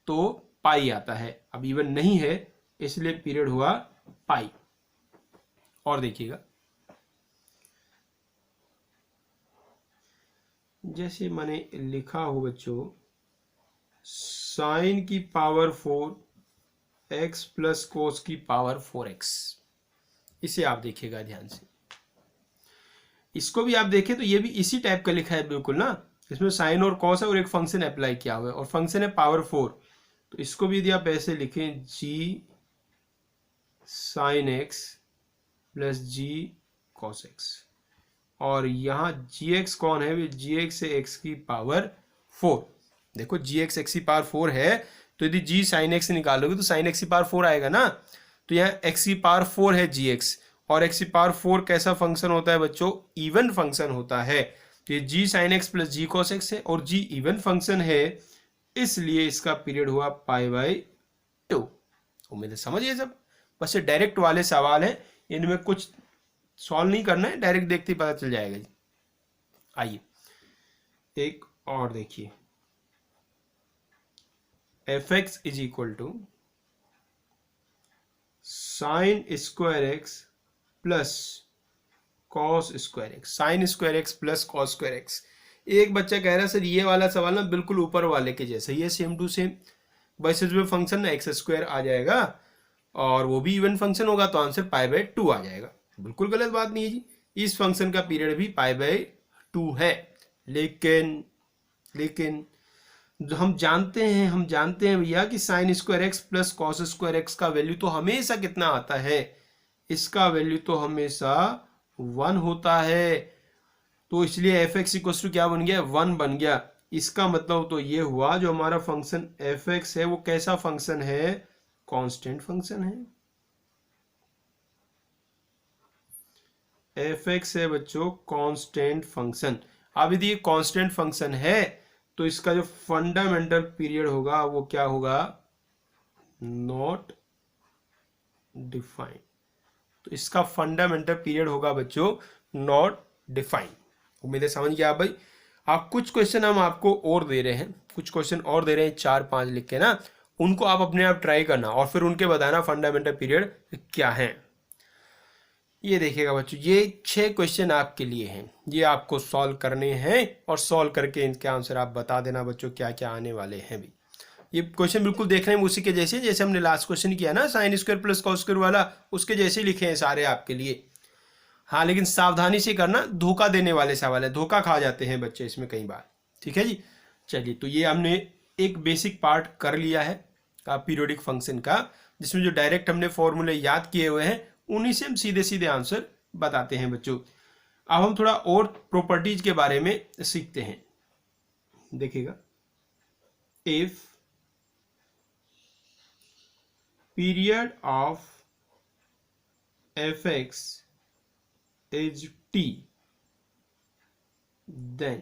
तो पाई आता है। अब इवन नहीं है इसलिए पीरियड हुआ पाई। और देखिएगा जैसे मैंने लिखा हो बच्चों, साइन की पावर 4 x प्लस कोस की पावर 4x, इसे आप देखिएगा ध्यान से। इसको भी आप देखें तो ये भी इसी टाइप का लिखा है बिल्कुल ना, इसमें साइन और कॉस है और एक फंक्शन अप्लाई किया हुआ है, और फंक्शन है पावर 4। तो इसको भी यदि आप ऐसे लिखें जी साइन एक्स प्लस जी कॉस एक्स, और यहाँ जी एक्स कौन है, जी एक्स है एक्स की पावर 4। देखो जी एक्स एक्स की पावर 4 है, तो यदि जी साइन एक्स निकालोगे तो साइन एक्स की पावर 4 आएगा ना। तो यहाँ एक्स की पावर 4 है जी एक्स, और एक्स की पावर 4 कैसा फंक्शन होता है बच्चों, इवन फंक्शन होता है। तो ये जी साइन एक्स प्लस जी कॉस एक्स है और जी इवन फंक्शन है, इसलिए इसका पीरियड हुआ पाई बाय 2। उम्मीद है समझिए सब। बस ये डायरेक्ट वाले सवाल है, इनमें कुछ सॉल्व नहीं करना है, डायरेक्ट देखते ही पता चल जाएगा जी। आइए एक और देखिए, f x is equal to sine square x plus cos square x, sine square x plus cos square x. एक बच्चा कह रहा है सर ये वाला सवाल ना बिल्कुल ऊपर वाले के जैसा ही है, सेम टू सेम। बस इसमें फंक्शन ना एक्स स्क्वायर आ जाएगा और वो भी इवन फंक्शन होगा, तो आंसर पाई बाय 2 आ जाएगा। बिल्कुल गलत बात नहीं है जी, इस फंक्शन का पीरियड भी पाई बाय 2 है। लेकिन जो हम जानते हैं भैया कि sign square x plus cos square x का वैल्यू तो हमेशा कितना आता है, इसका वैल्यू तो हमेशा 1 होता है। तो इसलिए एफ एक्स इक्वल टू क्या बन गया, 1 बन गया। इसका मतलब तो ये हुआ जो हमारा फंक्शन एफ एक्स है वो कैसा फंक्शन है, कांस्टेंट फंक्शन है। एफ एक्स है बच्चों कांस्टेंट फंक्शन। अब यदि ये कांस्टेंट फंक्शन है तो इसका जो फंडामेंटल पीरियड होगा वो क्या होगा, नॉट डिफाइंड। तो इसका फंडामेंटल पीरियड होगा बच्चों नॉट डिफाइंड। उम्मीद है समझ गया आप भाई। आप कुछ क्वेश्चन हम आपको और दे रहे हैं, कुछ क्वेश्चन और दे रहे हैं 4-5 लिख के ना, उनको आप अपने आप ट्राई करना और फिर उनके बताना फंडामेंटल पीरियड क्या है। ये देखिएगा बच्चों, ये 6 क्वेश्चन आपके लिए हैं, ये आपको सॉल्व करने हैं और सॉल्व करके इनके आंसर आप बता देना बच्चों क्या क्या आने वाले हैं भी। ये क्वेश्चन बिल्कुल देखने में उसी के जैसे, जैसे हमने लास्ट क्वेश्चन किया ना sine square plus cos square वाला, उसके जैसे लिखे हैं सारे आपके लिए। हाँ लेकिन सावधानी से करना, धोखा देने वाले सवाल है, धोखा खा जाते हैं बच्चे इसमें कई बार। ठीक है जी, चलिए तो ये हमने एक बेसिक पार्ट कर लिया है पीरियोडिक फंक्शन का, जिसमें जो डायरेक्ट हमने फॉर्मूले याद किए हुए हैं उन्हीं से हम सीधे सीधे आंसर बताते हैं बच्चों। अब हम थोड़ा और प्रॉपर्टीज के बारे में सीखते हैं। देखिएगा, if period of F x is t, then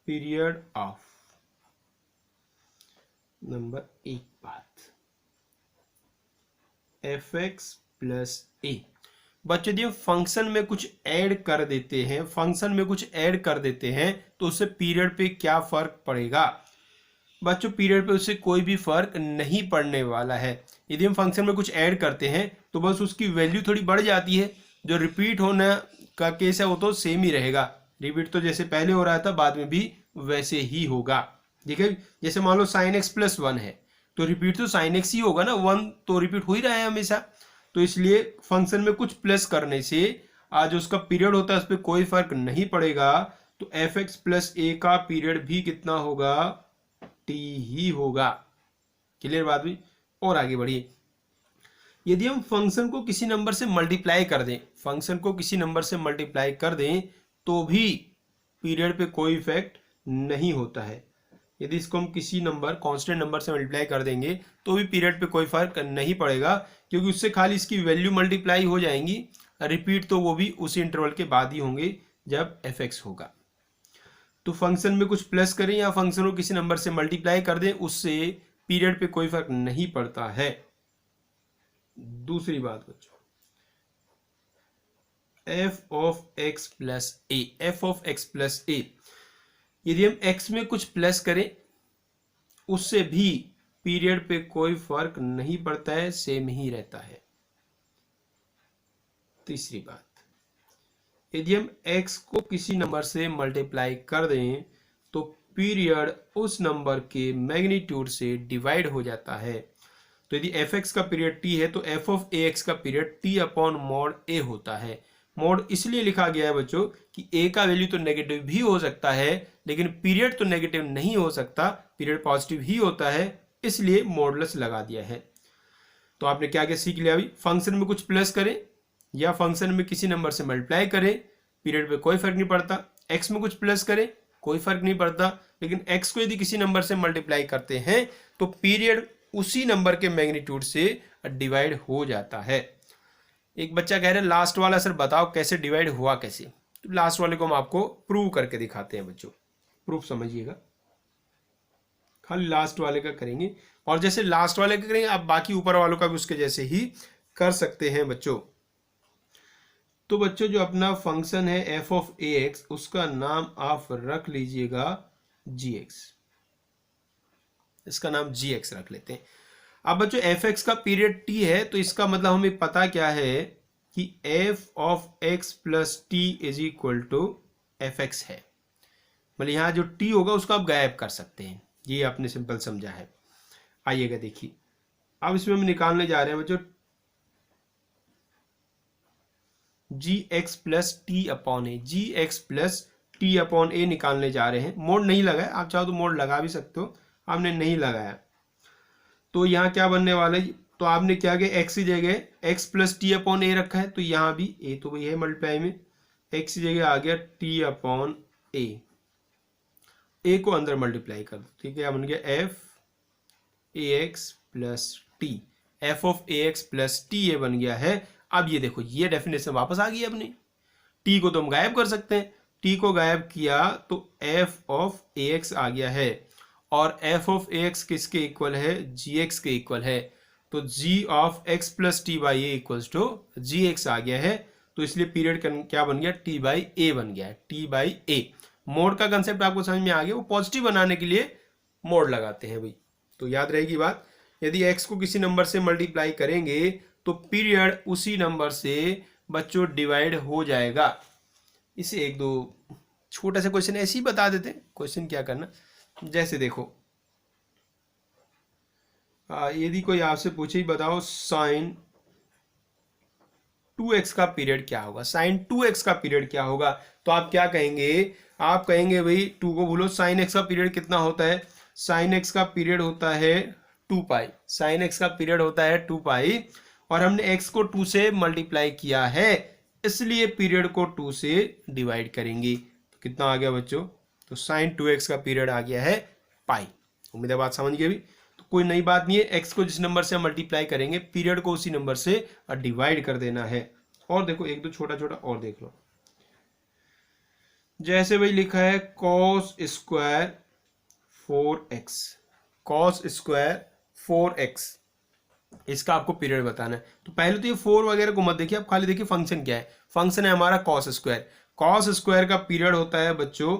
period of, number 1 बात, fx प्लस a। बच्चों यदि हम फंक्शन में कुछ ऐड कर देते हैं, फंक्शन में कुछ ऐड कर देते हैं तो उससे पीरियड पे क्या फर्क पड़ेगा बच्चों, पीरियड पे उससे कोई भी फर्क नहीं पड़ने वाला है। यदि हम फंक्शन में कुछ ऐड करते हैं तो बस उसकी वैल्यू थोड़ी बढ़ जाती है, जो रिपीट होने का केस है वो तो सेम ही रहेगा। रिपीट तो जैसे पहले हो रहा था बाद में भी वैसे ही होगा। ठीक है, जैसे मान लो साइन एक्स प्लस 1 है तो रिपीट तो साइन एक्स ही होगा ना, 1 तो रिपीट हो ही रहा है हमेशा। तो इसलिए फंक्शन में कुछ प्लस करने से आज उसका पीरियड होता है उस पर कोई फर्क नहीं पड़ेगा। तो एफ एक्स प्लस ए का पीरियड भी कितना होगा, टी ही होगा। क्लियर बात भी। और आगे बढ़िए, यदि हम फंक्शन को किसी नंबर से मल्टीप्लाई कर दें, फंक्शन को किसी नंबर से मल्टीप्लाई कर दें तो भी पीरियड पे कोई इफेक्ट नहीं होता है। यदि इसको हम किसी नंबर कांस्टेंट नंबर से मल्टीप्लाई कर देंगे तो भी पीरियड पे कोई फर्क नहीं पड़ेगा, क्योंकि उससे खाली इसकी वैल्यू मल्टीप्लाई हो जाएंगी। रिपीट तो वो भी उसी इंटरवल के बाद ही होंगे जब एफ एक्स होगा। तो फंक्शन में कुछ प्लस करें या फंक्शन को किसी नंबर से मल्टीप्लाई कर दें, उससे पीरियड पे कोई फर्क नहीं पड़ता है। दूसरी बात बच्चों, f of x plus a, f of x plus a, यदि हम एक्स में कुछ प्लस करें उससे भी पीरियड पे कोई फर्क नहीं पड़ता है, सेम ही रहता है। तीसरी बात, यदि हम x को किसी नंबर से मल्टीप्लाई कर दें तो पीरियड उस नंबर के मैग्नीट्यूड से डिवाइड हो जाता है। तो यदि एफ एक्स का पीरियड t है तो एफ ऑफ ए एक्स का period t upon mod a होता है। मॉड इसलिए लिखा गया है बच्चों कि a का वैल्यू तो नेगेटिव भी हो सकता है लेकिन पीरियड तो नेगेटिव नहीं हो सकता, पीरियड पॉजिटिव ही होता है, इसलिए मॉडुलस लगा दिया है। तो आपने क्या क्या सीख लिया अभी, फंक्शन में कुछ प्लस करें या फंक्शन में किसी नंबर से मल्टीप्लाई करें पीरियड पे कोई फर्क नहीं पड़ता, एक्स में कुछ प्लस करें कोई फर्क नहीं पड़ता, लेकिन एक्स को यदि किसी नंबर से मल्टीप्लाई करते हैं तो पीरियड उसी नंबर के मैग्नीट्यूड से डिवाइड हो जाता है। एक बच्चा कह रहा है लास्ट वाला सर बताओ कैसे डिवाइड हुआ कैसे, तो लास्ट वाले को हम आपको प्रूव करके दिखाते हैं बच्चों, प्रूफ समझिएगा, खाली लास्ट वाले का करेंगे और जैसे लास्ट वाले का करेंगे आप बाकी ऊपर वालों का भी उसके जैसे ही कर सकते हैं बच्चों। तो बच्चों जो अपना फंक्शन है एफ ऑफ ए एक्स, उसका नाम आप रख लीजिएगा जी एक्स, इसका नाम जी एक्स रख लेते हैं। अब बच्चों एफ एक्स का पीरियड टी है तो इसका मतलब हमें पता क्या है कि f of x plus T is equal to f x है, मतलब यहाँ जो टी होगा उसको आप गायब कर सकते हैं, ये आपने सिंपल समझा है। आइएगा देखिए, अब इसमें हम निकालने जा रहे हैं बच्चों जी एक्स प्लस टी अपॉन ए, जी एक्स प्लस टी अपॉन ए निकालने जा रहे हैं। मोड नहीं लगा है, आप चाहो तो मोड लगा भी सकते हो, आपने नहीं लगाया तो यहाँ क्या बनने वाला है, तो आपने क्या किया एक्स की जगह एक्स प्लस टी अपॉन ए रखा है तो यहाँ भी ए तो वही है मल्टीप्लाई में, एक्स की जगह आ गया टी अपॉन ए को अंदर मल्टीप्लाई कर दो, ठीक है, बन गया F A x plus T, F of a x plus T A बन गया है। अब ये देखो ये डेफिनेशन वापस आ गई अपनी, टी को तो हम गायब कर सकते हैं, टी को गायब किया तो एफ ऑफ ए एक्स आ गया है, और एफ ऑफ ए एक्स किसके इक्वल है, जी एक्स के इक्वल है, तो g of x plus t by a equals to g x आ गया है। तो इसलिए पीरियड क्या बन गया, टी बाई ए बन गया है, टी बाई ए। मोड का कंसेप्ट आपको समझ में आ गया, वो पॉजिटिव बनाने के लिए मोड लगाते हैं भाई, तो याद रहेगी बात। यदि x को किसी नंबर से मल्टीप्लाई करेंगे तो पीरियड उसी नंबर से बच्चों डिवाइड हो जाएगा। इसे एक दो छोटा सा क्वेश्चन ऐसे ही बता देते हैं। क्वेश्चन क्या करना, जैसे देखो यदि कोई आपसे पूछे ही बताओ साइन 2x का पीरियड क्या होगा, साइन 2x का पीरियड क्या होगा, तो आप क्या कहेंगे, आप कहेंगे भाई 2 को भूलो, साइन x का पीरियड कितना होता है, साइन x का पीरियड होता है 2 पाई, साइन x का पीरियड होता है 2 पाई, और हमने x को 2 से मल्टीप्लाई किया है, इसलिए पीरियड को 2 से डिवाइड करेंगे। तो कितना आ गया बच्चों, तो साइन 2x का पीरियड आ गया है पाई। उम्मीद है बात समझ गए भी। तो कोई नई बात नहीं है, x को जिस नंबर से मल्टीप्लाई करेंगे पीरियड को उसी नंबर से डिवाइड कर देना है। और देखो एक दो छोटा छोटा और देख लो, जैसे भाई लिखा है cos square 4x, cos square 4x, इसका आपको पीरियड बताना है। तो पहले तो ये 4 वगैरह को मत देखिए, आप खाली देखिए फंक्शन क्या है, फंक्शन है हमारा cos स्क्वायर। cos स्क्वायर का पीरियड होता है बच्चों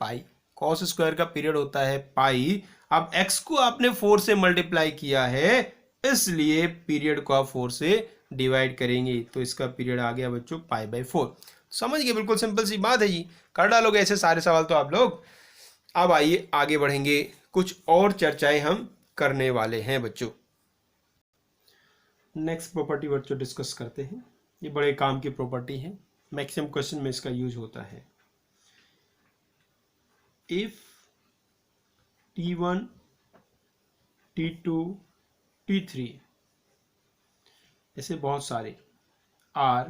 पाई, cos स्क्वायर का पीरियड होता है पाई। अब x को आपने 4 से मल्टीप्लाई किया है, इसलिए पीरियड को आप 4 से डिवाइड करेंगे, तो इसका पीरियड आ गया बच्चों पाई बाई 4। समझ गए, बिल्कुल सिंपल सी बात है जी, कर डालोगे ऐसे सारे सवाल तो आप लोग। अब आइए आगे बढ़ेंगे, कुछ और चर्चाएं हम करने वाले हैं बच्चों। नेक्स्ट प्रॉपर्टी बच्चों डिस्कस करते हैं, ये बड़े काम की प्रॉपर्टी है, मैक्सिमम क्वेश्चन में इसका यूज होता है। इफ T1 T2 T3 ऐसे बहुत सारे are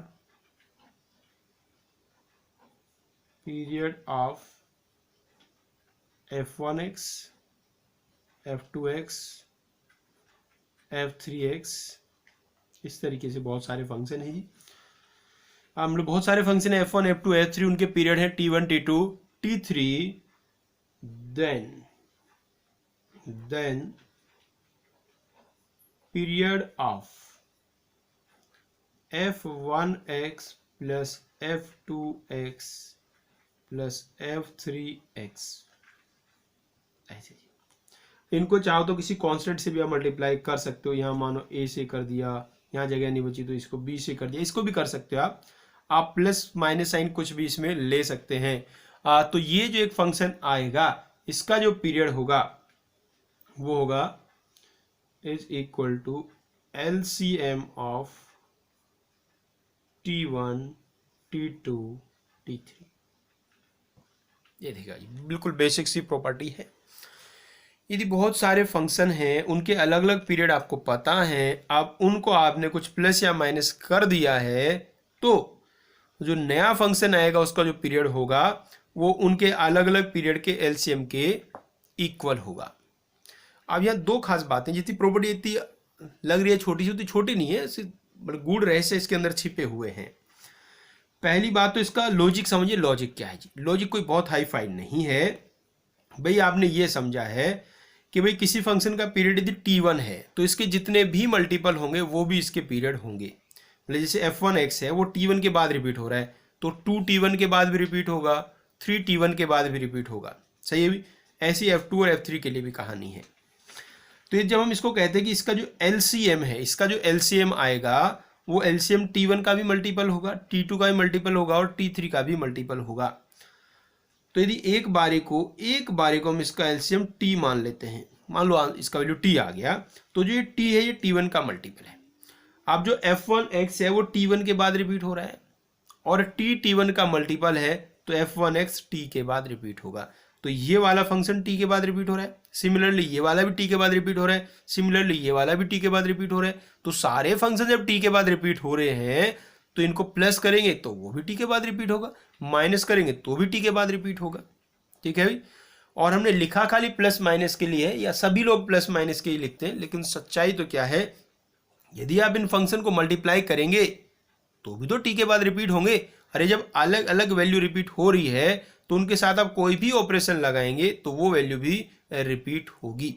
period of F1x F2x F3x, इस तरीके से बहुत सारे फंक्शन है जी। हम लोग बहुत सारे फंक्शन है F1 F2 F3, उनके पीरियड है T1 T2 T3, then period of F1x plus F2x plus F3x, ऐसे इनको चाहो तो किसी कांस्टेंट से भी आप मल्टीप्लाई कर सकते हो। यहाँ मानो a से कर दिया, यहाँ जगह नहीं बची तो इसको b से कर दिया, इसको भी कर सकते हो आप प्लस माइनस साइन कुछ भी इसमें ले सकते हैं। तो ये जो एक फंक्शन आएगा इसका जो पीरियड होगा वो होगा is equal to LCM of T1 T2 T3। ये देखिए बिल्कुल बेसिक सी प्रॉपर्टी है। यदि बहुत सारे फंक्शन हैं, उनके अलग अलग पीरियड आपको पता है, आप उनको आपने कुछ प्लस या माइनस कर दिया है, तो जो नया फंक्शन आएगा उसका जो पीरियड होगा वो उनके अलग अलग पीरियड के एलसीएम के इक्वल होगा। अब यहाँ दो खास बातें, जितनी प्रॉपर्टी इतनी लग रही है छोटी सी, उतनी छोटी नहीं है, बड़े गूढ़ रहस्य इसके अंदर छिपे हुए हैं। पहली बात तो इसका लॉजिक समझिए, लॉजिक क्या है जी। लॉजिक कोई बहुत हाई फाई नहीं है भाई, आपने ये समझा है कि भाई किसी फंक्शन का पीरियड यदि T1 है तो इसके जितने भी मल्टीपल होंगे वो भी इसके पीरियड होंगे। मतलब जैसे F1x है वो T1 के बाद रिपीट हो रहा है, तो 2T1 के बाद भी रिपीट होगा, 3T1 के बाद भी रिपीट होगा, सही है भी। ऐसी F2 और F3 के लिए भी कहानी है। तो ये जब हम इसको कहते हैं कि इसका जो LCM है, इसका जो LCM आएगा वो LCM T1 का भी मल्टीपल होगा, T2 का भी मल्टीपल होगा और T3 का भी मल्टीपल होगा। तो यदि एक बारी को हम इसका एलसीएम T मान लेते हैं, मान लो इसका वैल्यू T आ गया, तो जो ये T है ये T1 का मल्टीपल है। अब जो F1x है वो T1 के बाद रिपीट हो रहा है और T1 का मल्टीपल है, तो F1x T के बाद रिपीट होगा। तो ये वाला फंक्शन T के बाद रिपीट हो रहा है, सिमिलरली ये वाला भी T के बाद रिपीट हो रहा है, सिमिलरली ये वाला भी T के बाद रिपीट हो रहा है। तो सारे फंक्शन जब T के बाद रिपीट हो रहे हैं तो इनको प्लस करेंगे तो वो भी T के बाद रिपीट होगा, माइनस करेंगे तो भी T के बाद रिपीट होगा, ठीक है भाई। और हमने लिखा खाली प्लस माइनस के लिए, या सभी लोग प्लस माइनस के ही लिखते हैं, लेकिन सच्चाई तो क्या है यदि आप इन फंक्शन को मल्टीप्लाई करेंगे तो भी तो टी के बाद रिपीट होंगे। अरे जब अलग अलग वैल्यू रिपीट हो रही है तो उनके साथ आप कोई भी ऑपरेशन लगाएंगे तो वो वैल्यू भी रिपीट होगी।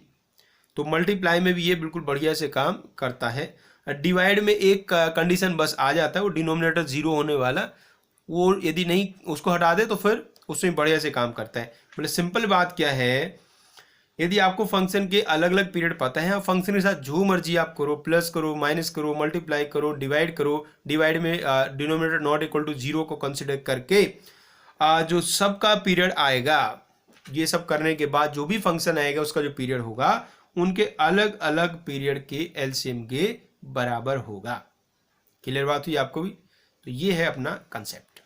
तो मल्टीप्लाई में भी ये बिल्कुल बढ़िया से काम करता है। डिवाइड में एक कंडीशन बस आ जाता है, वो डिनोमिनेटर जीरो होने वाला, वो यदि नहीं उसको हटा दे तो फिर उसमें बढ़िया से काम करता है। मतलब सिंपल बात क्या है, यदि आपको फंक्शन के अलग अलग पीरियड पता है, फंक्शन के साथ जो मर्जी आप करो, प्लस करो, माइनस करो, मल्टीप्लाई करो, डिवाइड करो, डिवाइड में denominator not equal to zero को कंसिडर करके जो सबका पीरियड आएगा, ये सब करने के बाद जो भी फंक्शन आएगा उसका जो पीरियड होगा उनके अलग अलग पीरियड के एलसीएम के बराबर होगा। क्लियर बात हुई आपको भी? तो ये है अपना कंसेप्ट।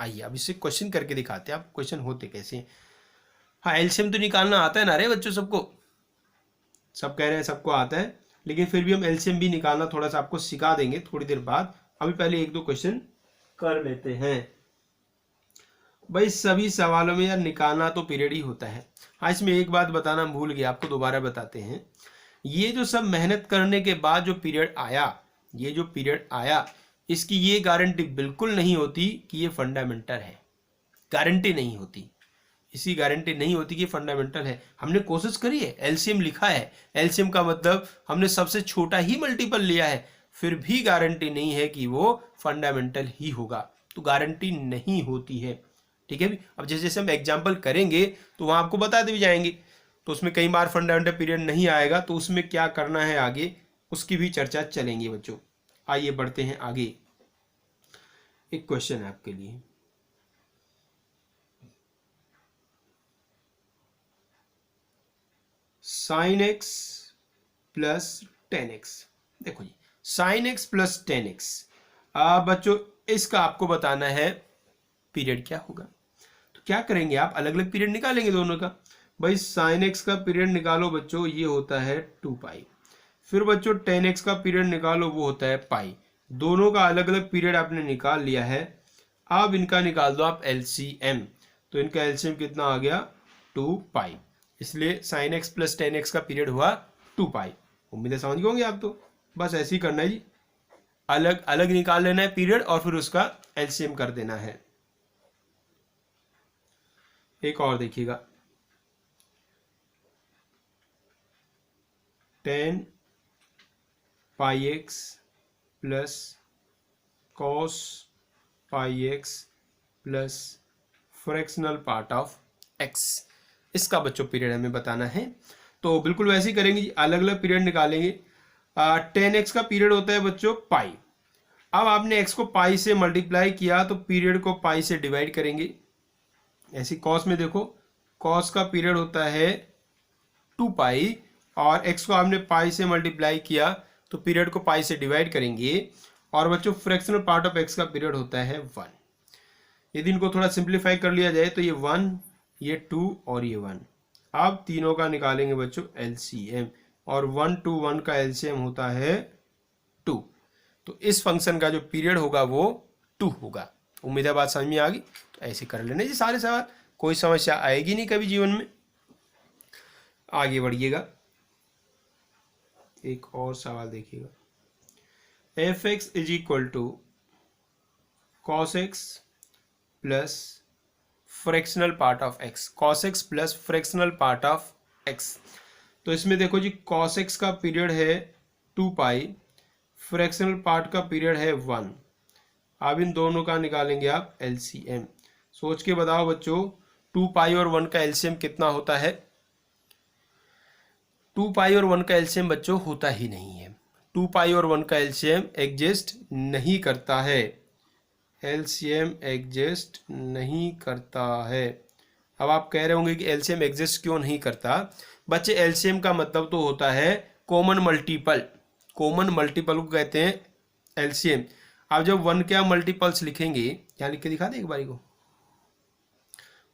आइए अब इससे क्वेश्चन करके दिखाते हैं आप क्वेश्चन होते कैसे। हाँ, एलसीएम तो निकालना आता है ना रे बच्चों सबको, सब कह रहे हैं सबको आता है, लेकिन फिर भी हम एलसीएम भी निकालना थोड़ा सा आपको सिखा देंगे थोड़ी देर बाद। अभी पहले एक दो क्वेश्चन कर लेते हैं। भाई सभी सवालों में यार निकालना तो पीरियड ही होता है। हाँ, इसमें एक बात बताना भूल गया, आपको दोबारा बताते हैं। ये जो सब मेहनत करने के बाद जो पीरियड आया, ये जो पीरियड आया, इसकी ये गारंटी बिल्कुल नहीं होती कि ये फंडामेंटल है। गारंटी नहीं होती, इसकी गारंटी नहीं होती कि फंडामेंटल है। हमने कोशिश करी है, एलसीएम लिखा है, एलसीएम का मतलब हमने सबसे छोटा ही मल्टीपल लिया है, फिर भी गारंटी नहीं है कि वो फंडामेंटल ही होगा। तो गारंटी नहीं होती है, ठीक है भी। अब जैसे जैसे हम एग्जाम्पल करेंगे तो वहाँ आपको बताते भी जाएंगे। तो उसमें कई बार फंडामेंटल पीरियड नहीं आएगा, तो उसमें क्या करना है आगे उसकी भी चर्चा चलेंगी बच्चों। आइए बढ़ते हैं आगे। एक क्वेश्चन है आपके लिए, sine x plus tan x. देखो जी, sine x plus tan x, बच्चों इसका आपको बताना है पीरियड क्या होगा। तो क्या करेंगे आप, अलग अलग पीरियड निकालेंगे दोनों का। भाई साइन एक्स का पीरियड निकालो बच्चों, ये होता है 2 पाई। फिर बच्चों टेन एक्स का पीरियड निकालो, वो होता है पाई। दोनों का अलग अलग पीरियड आपने निकाल लिया है। अब इनका निकाल दो आप एलसीएम। तो इनका एलसीएम कितना आ गया, 2 पाई। इसलिए sign x plus tan x का पीरियड हुआ 2 पाई। उम्मीद है समझ गए होंगे आप। तो बस ऐसे ही करना है जी, अलग अलग निकाल लेना है पीरियड और फिर उसका एलसीएम कर देना है। एक और देखिएगा, 10 pi x plus cos pi x plus fractional part of x, इसका बच्चों पीरियड हमें बताना है। तो बिल्कुल वैसे ही करेंगे जी, अलग अलग पीरियड निकालेंगे। 10x का पीरियड होता है बच्चों पाई। अब आपने x को पाई से मल्टीप्लाई किया तो पीरियड को पाई से डिवाइड करेंगे। ऐसी कॉस में देखो, कॉस का पीरियड होता है 2 पाई और x को आपने पाई से मल्टीप्लाई किया तो पीरियड को पाई से डिवाइड करेंगे। और बच्चों फ्रैक्शनल पार्ट ऑफ x का पीरियड होता है 1। यदि इनको थोड़ा सिंप्लीफाई कर लिया जाए तो ये 1, ये 2 और ये 1। अब तीनों का निकालेंगे बच्चों एलसीएम, और 1 to 1 का एलसीएम होता है 2। तो इस फंक्शन का जो पीरियड होगा वो 2 होगा। उम्मीद है बात समझ में आ गई। तो ऐसे कर लेने जी सारे सवाल, कोई समस्या आएगी नहीं कभी जीवन में। आगे बढ़िएगा, एक और सवाल देखिएगा। F x is equal to cos x plus fractional part of x, cos x plus fractional part of x. तो इसमें देखो जी, कॉस एक्स का पीरियड है 2 पाई, फ्रैक्शनल पार्ट का पीरियड है 1। अब इन दोनों का निकालेंगे आप एलसीएम। सोच के बताओ बच्चों, 2 पाई और 1 का एलसीएम कितना होता है? 2 पाई और 1 का एलसीएम बच्चों होता ही नहीं है। 2 पाई और 1 का एलसीएम एग्जिस्ट नहीं करता है, एलसीएम एग्जिस्ट नहीं करता है। अब आप कह रहे होंगे कि एलसीएम एग्जिस्ट क्यों नहीं करता? बच्चे एलसीएम का मतलब तो होता है कॉमन मल्टीपल, कॉमन मल्टीपल को कहते हैं एलसीएम। अब जब 1 के आप मल्टीपल्स लिखेंगे, क्या लिख के दिखा दे एक बारी को,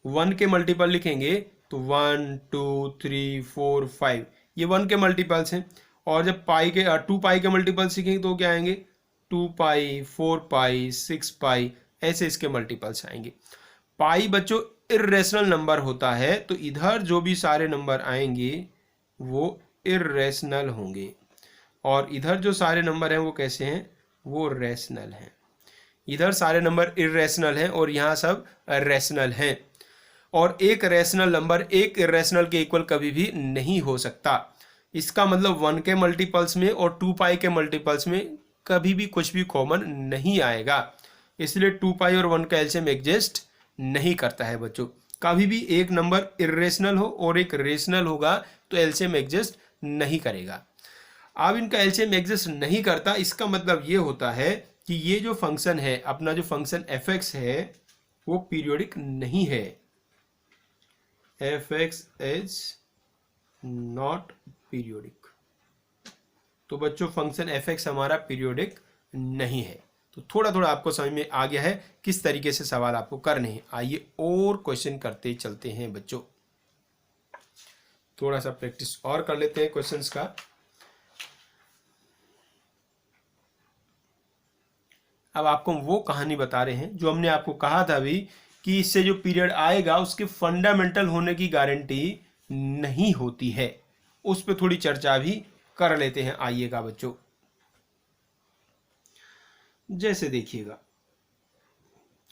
1 के मल्टीपल लिखेंगे तो 1 2 3 4 5, ये 1 के मल्टीपल्स हैं। और जब पाई के 2 पाई के मल्टीपल्स लिखेंगे तो क्या आएंगे, 2 पाई 4 पाई 6 पाई, ऐसे इसके मल्टीपल्स आएंगे। पाई बच्चों इर्रेशनल नंबर होता है, तो इधर जो भी सारे नंबर आएंगे वो इर्रेशनल होंगे। और इधर जो सारे नंबर हैं वो कैसे हैं, वो रैशनल हैं। इधर सारे नंबर इर्रेशनल हैं और यहाँ सब रैशनल हैं। और एक रैशनल नंबर एक इर्रेशनल के इक्वल कभी भी नहीं हो सकता। इसका मतलब 1 के मल्टीपल्स में और 2 पाई के मल्टीपल्स में कभी भी कुछ भी कॉमन नहीं आएगा। इसलिए 2 पाई और 1 का एलसीएम एग्जिस्ट नहीं करता है बच्चों। कभी भी एक नंबर इर्रेशनल हो और एक रेशनल होगा तो एलसीएम एग्जिस्ट नहीं करेगा। अब इनका एलसीएम एग्जिस्ट नहीं करता, इसका मतलब ये होता है कि ये जो फंक्शन है, अपना जो फंक्शन एफ एक्स है, वो पीरियोडिक नहीं है। F x is not periodic. तो बच्चों फंक्शन एफ एक्स हमारा पीरियोडिक नहीं है। तो थोड़ा थोड़ा आपको समझ में आ गया है किस तरीके से सवाल आपको करने हैं। आइए और क्वेश्चन करते चलते हैं बच्चों, थोड़ा सा प्रैक्टिस और कर लेते हैं क्वेश्चंस का। अब आपको हम वो कहानी बता रहे हैं जो हमने आपको कहा था अभी कि इससे जो पीरियड आएगा उसके फंडामेंटल होने की गारंटी नहीं होती है। उस पर थोड़ी चर्चा भी कर लेते हैं। आइएगा बच्चों, जैसे देखिएगा,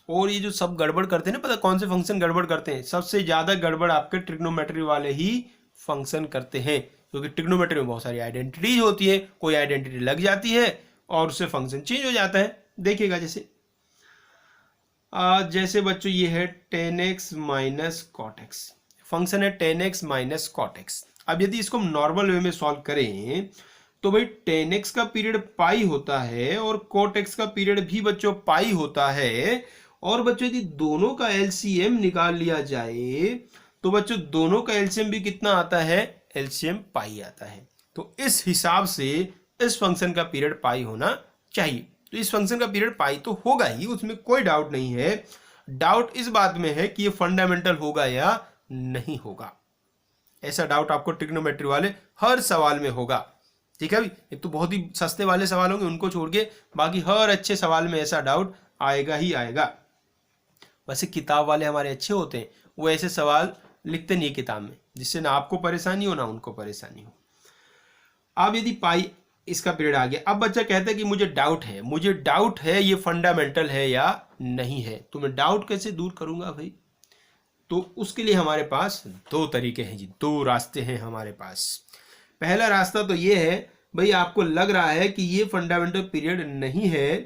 और ये जो सब गड़बड़ करते हैं ना, पता कौन से फंक्शन गड़बड़ करते हैं? सबसे ज्यादा गड़बड़ आपके ट्रिग्नोमेट्री वाले ही फंक्शन करते हैं, क्योंकि ट्रिग्नोमेट्री में बहुत सारी आइडेंटिटीज होती है, कोई आइडेंटिटी लग जाती है और उससे फंक्शन चेंज हो जाता है। देखिएगा जैसे बच्चों ये है tan x minus cot x, function है tan x minus cot x. अब यदि इसको हम नॉर्मल वे में सॉल्व करें तो भाई tan x का पीरियड पाई होता है और cot x का पीरियड भी बच्चों पाई होता है। और बच्चों यदि दोनों का एलसीएम निकाल लिया जाए तो बच्चों दोनों का एलसीएम भी कितना आता है? एलसीएम पाई आता है। तो इस हिसाब से इस फंक्शन का पीरियड पाई होना चाहिए। तो इस फंक्शन का पीरियड पाई तो होगा ही, उसमें कोई डाउट नहीं है। डाउट इस बात में है कि ये फंडामेंटल होगा या नहीं होगा। ऐसा डाउट आपको ट्रिग्नोमेट्री वाले हर सवाल में होगा। ठीक है भाई, एक तो बहुत ही सस्ते वाले सवाल होंगे, उनको छोड़ के बाकी हर अच्छे सवाल में ऐसा डाउट आएगा ही आएगा। वैसे किताब वाले हमारे अच्छे होते हैं, वो ऐसे सवाल लिखते नहीं किताब में, जिससे ना आपको परेशानी हो ना उनको परेशानी हो। अब यदि पाई इसका पीरियड आ गया, अब बच्चा कहता है कि मुझे डाउट है ये फंडामेंटल है या नहीं है। तो मैं डाउट कैसे दूर करूंगा भाई? तो उसके लिए हमारे पास दो तरीके हैं जी, दो रास्ते हैं हमारे पास। पहला रास्ता तो ये है भाई, आपको लग रहा है कि ये फंडामेंटल पीरियड नहीं है,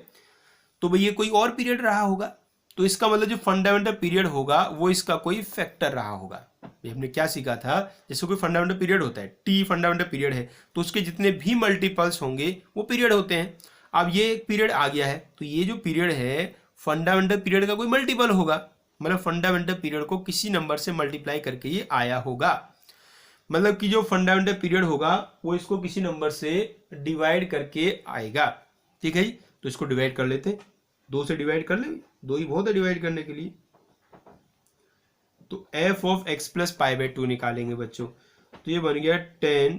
तो भाई ये कोई और पीरियड रहा होगा। तो इसका मतलब जो फंडामेंटल पीरियड होगा वो इसका कोई फैक्टर रहा होगा। हमने क्या सीखा था, जैसे कोई फंडामेंटल पीरियड होता है, टी फंडामेंटल पीरियड है, तो उसके जितने भी मल्टीपल्स होंगे वो पीरियड होते हैं। अब ये एक पीरियड आ गया है, तो ये जो पीरियड है फंडामेंटल पीरियड का कोई मल्टीपल होगा। मतलब फंडामेंटल पीरियड को किसी नंबर से मल्टीप्लाई करके ये आया होगा। मतलब कि जो फंडामेंटल पीरियड होगा वो इसको किसी नंबर से डिवाइड करके आएगा। ठीक है जी, तो इसको डिवाइड कर लेते हैं, 2 से डिवाइड कर ले, 2 ही बहुत है डिवाइड करने के लिए। तो f of x plus pi by 2 निकालेंगे बच्चों, तो ये बन गया tan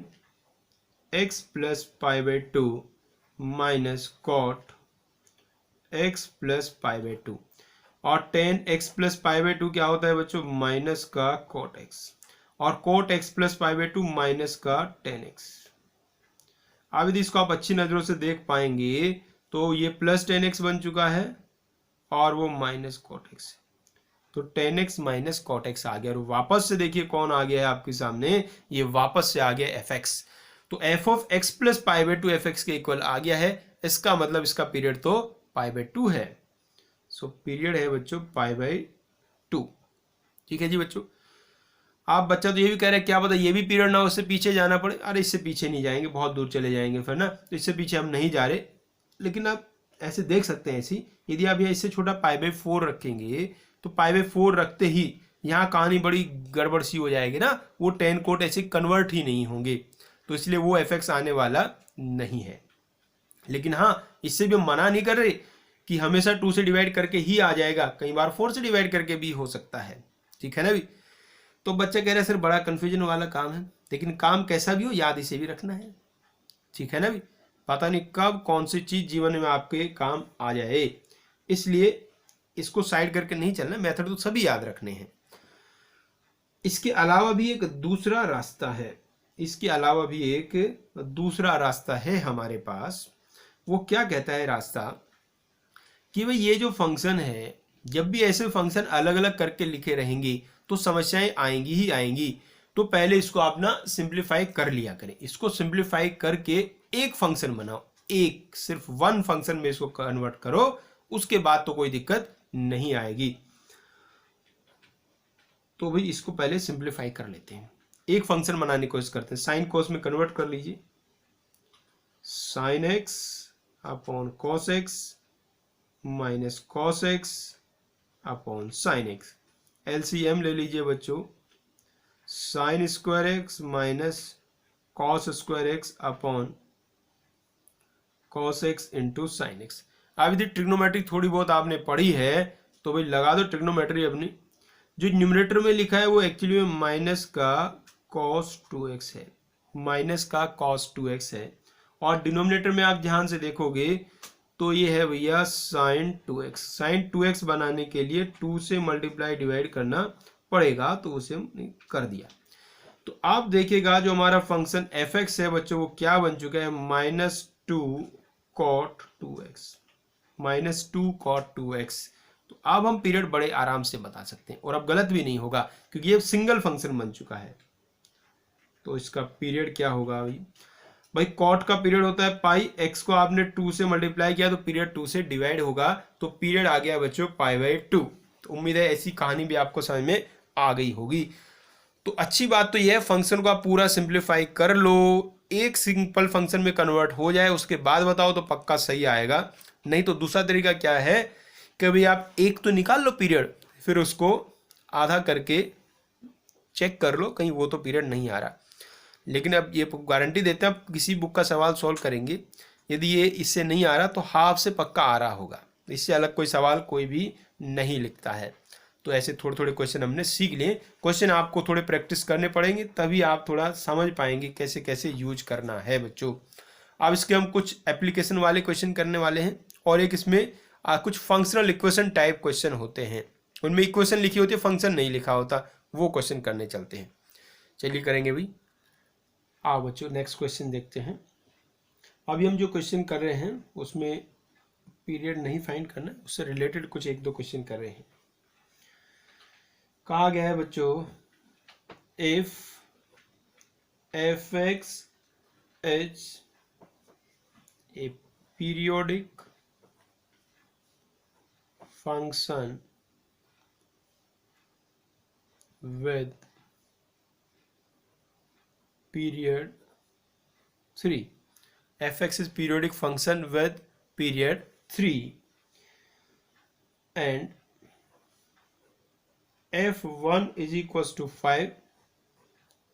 x plus pi by 2 minus cot x plus pi by 2। और tan x plus pi by 2 क्या होता है बच्चों? माइनस का cot x, और cot x plus pi by 2 minus का tan x। अब यदि इसको आप अच्छी नजरों से देख पाएंगे तो ये प्लस tan x बन चुका है और वो माइनस cot x, तो tan x minus cot x आ गया। और वापस से देखिए कौन आ गया है आपके सामने, ये वापस से आ गया fx। तो f of x plus pi by 2 fx के इक्वल आ गया है। इसका मतलब इसका पीरियड तो पाई बाई 2 है। सो पीरियड है बच्चों पाई बाई 2। ठीक है जी बच्चों। आप बच्चा तो ये भी कह रहे हैं क्या पता ये भी पीरियड ना हो, उससे पीछे जाना पड़े। अरे इससे पीछे नहीं जाएंगे, बहुत दूर चले जाएंगे फिर ना, तो इससे पीछे हम नहीं जा रहे। लेकिन आप ऐसे देख सकते हैं, ऐसी यदि आप यहाँ इससे छोटा पाई बाई 4 रखेंगे तो पाई बाई 4 रखते ही यहाँ कहानी बड़ी गड़बड़ सी हो जाएगी ना, वो tan कोट ऐसे कन्वर्ट ही नहीं होंगे, तो इसलिए वो fx आने वाला नहीं है। लेकिन हाँ, इससे भी हम मना नहीं कर रहे कि हमेशा 2 से डिवाइड करके ही आ जाएगा, कई बार 4 से डिवाइड करके भी हो सकता है। ठीक है ना भी। तो बच्चा कह रहे हैं सर बड़ा कन्फ्यूजन वाला काम है, लेकिन काम कैसा भी हो याद इसे भी रखना है। ठीक है ना भी, पता नहीं कब कौन सी चीज जीवन में आपके काम आ जाए, इसलिए इसको साइड करके नहीं चलना। मेथड तो सभी याद रखने हैं। इसके अलावा भी एक दूसरा रास्ता है, इसके अलावा भी एक दूसरा रास्ता है हमारे पास। वो क्या कहता है रास्ता कि भाई ये जो फंक्शन है, जब भी ऐसे फंक्शन अलग अलग करके लिखे रहेंगे तो समस्याएं आएंगी ही आएंगी। तो पहले इसको आप ना सिंप्लीफाई कर लिया करें, इसको सिंप्लीफाई करके एक फंक्शन बनाओ, एक सिर्फ वन फंक्शन में इसको कन्वर्ट करो, उसके बाद तो कोई दिक्कत नहीं आएगी। तो भाई इसको पहले सिंप्लीफाई कर लेते हैं, एक फंक्शन बनाने की कोशिश करते हैं। साइन कोस में कन्वर्ट कर लीजिए, sine x upon cos x minus cos x upon sine x. LCM ले लीजिए बच्चों, sign square x minus cos square x upon cos x into sine x. अब यदि ट्रिग्नोमेट्री थोड़ी बहुत आपने पढ़ी है तो भाई लगा दो ट्रिग्नोमेट्री अपनी। जो न्यूमरेटर में लिखा है वो एक्चुअली में माइनस का कॉस 2x है, माइनस का कॉस 2x है, और डिनोमिनेटर में आप ध्यान से देखोगे तो ये है भैया साइन 2x। साइन 2x बनाने के लिए 2 से मल्टीप्लाई डिवाइड करना पड़ेगा, तो उसे हमने कर दिया। तो आप देखिएगा जो हमारा फंक्शन fx है बच्चों वो क्या बन चुका है, -2 cot 2x, -2 cot 2x। तो अब हम पीरियड बड़े आराम से बता सकते हैं और अब गलत भी नहीं होगा क्योंकि ये सिंगल फंक्शन बन चुका है। तो इसका पीरियड क्या होगा भाई कॉट का पीरियड होता है पाई, एक्स को आपने 2 से मल्टीप्लाई किया तो पीरियड 2 से डिवाइड होगा, तो पीरियड आ गया बच्चों π/2। तो उम्मीद है ऐसी कहानी भी आपको समझ में आ गई होगी। तो अच्छी बात तो यह है फंक्शन को आप पूरा सिंप्लीफाई कर लो, एक सिंपल फंक्शन में कन्वर्ट हो जाए, उसके बाद बताओ तो पक्का सही आएगा। नहीं तो दूसरा तरीका क्या है कि भाई आप एक तो निकाल लो पीरियड, फिर उसको आधा करके चेक कर लो कहीं वो तो पीरियड नहीं आ रहा। लेकिन अब ये गारंटी देते हैं आप किसी बुक का सवाल सॉल्व करेंगे, यदि ये इससे नहीं आ रहा तो हाफ से पक्का आ रहा होगा, इससे अलग कोई सवाल कोई भी नहीं लिखता है। तो ऐसे थोड़े थोड़े क्वेश्चन हमने सीख लिए, क्वेश्चन आपको थोड़े प्रैक्टिस करने पड़ेंगे तभी आप थोड़ा समझ पाएंगे कैसे कैसे यूज करना है बच्चों। अब इसके हम कुछ एप्लीकेशन वाले क्वेश्चन करने वाले हैं, और एक इसमें कुछ फंक्शनल इक्वेशन टाइप क्वेश्चन होते हैं, उनमें इक्वेशन लिखी होती है फंक्शन नहीं लिखा होता, वो क्वेश्चन करने चलते हैं। चलिए करेंगे भाई। आओ बच्चों नेक्स्ट क्वेश्चन देखते हैं। अभी हम जो क्वेश्चन कर रहे हैं उसमें पीरियड नहीं फाइंड करना, उससे रिलेटेड कुछ एक दो क्वेश्चन कर रहे हैं। कहा गया है बच्चों if fx is a periodic function with period 3, fx is periodic function with period 3 and f1 is equals to 5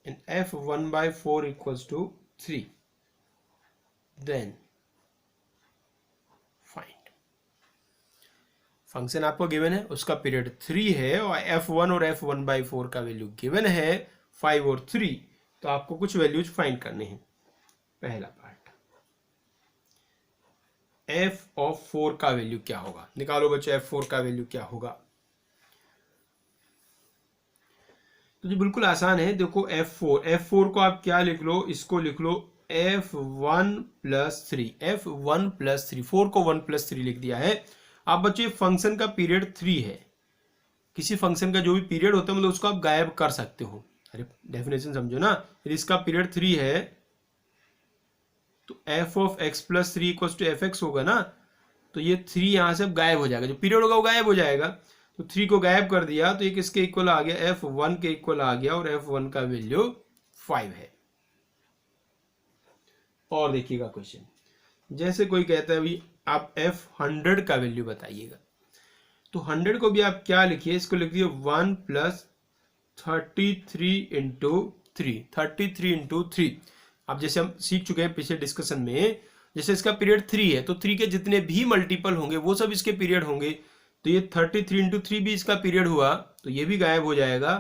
and f1/4 equals to 3, then find। Function आपको गिवन है, उसका पीरियड 3 है और f1 और f1/4 का वैल्यू गिवन है 5 और 3, तो आपको कुछ वैल्यूज फाइंड करने हैं। पहला पार्ट f(4) का वैल्यू क्या होगा, निकालो बच्चों f4 का वैल्यू क्या होगा। तो जी बिल्कुल आसान है, देखो f4 को आप क्या लिख लो, इसको लिख लो f1+3, f1+3, 4 को 1+3 लिख दिया है। अब बच्चों फंक्शन का पीरियड 3 है, किसी फंक्शन का जो भी पीरियड होता है मतलब उसको आप गायब कर सकते हो, अरे डेफिनेशन समझो ना, यदि इसका पीरियड 3 है तो f(x+3) इक्वल्स टू fx होगा ना, तो ये 3 यहां से गायब हो जाएगा, जो पीरियड होगा वो गायब हो जाएगा, तो 3 को गायब कर दिया तो एक इसके इक्वल आ गया, f1 के इक्वल आ गया, और f1 का वैल्यू 5 है। और देखिएगा क्वेश्चन, जैसे कोई कहता है भाई आप f100 का वैल्यू बताइएगा, तो 100 को भी आप क्या लिखिए, इसको लिख दिए 1 + 33 × 3, 33 × 3। अब जैसे हम सीख चुके हैं पिछले डिस्कशन में, जैसे इसका पीरियड 3 है तो 3 के जितने भी मल्टीपल होंगे वो सब इसके पीरियड होंगे, तो ये 33 × 3 भी इसका पीरियड हुआ, तो ये भी गायब हो जाएगा।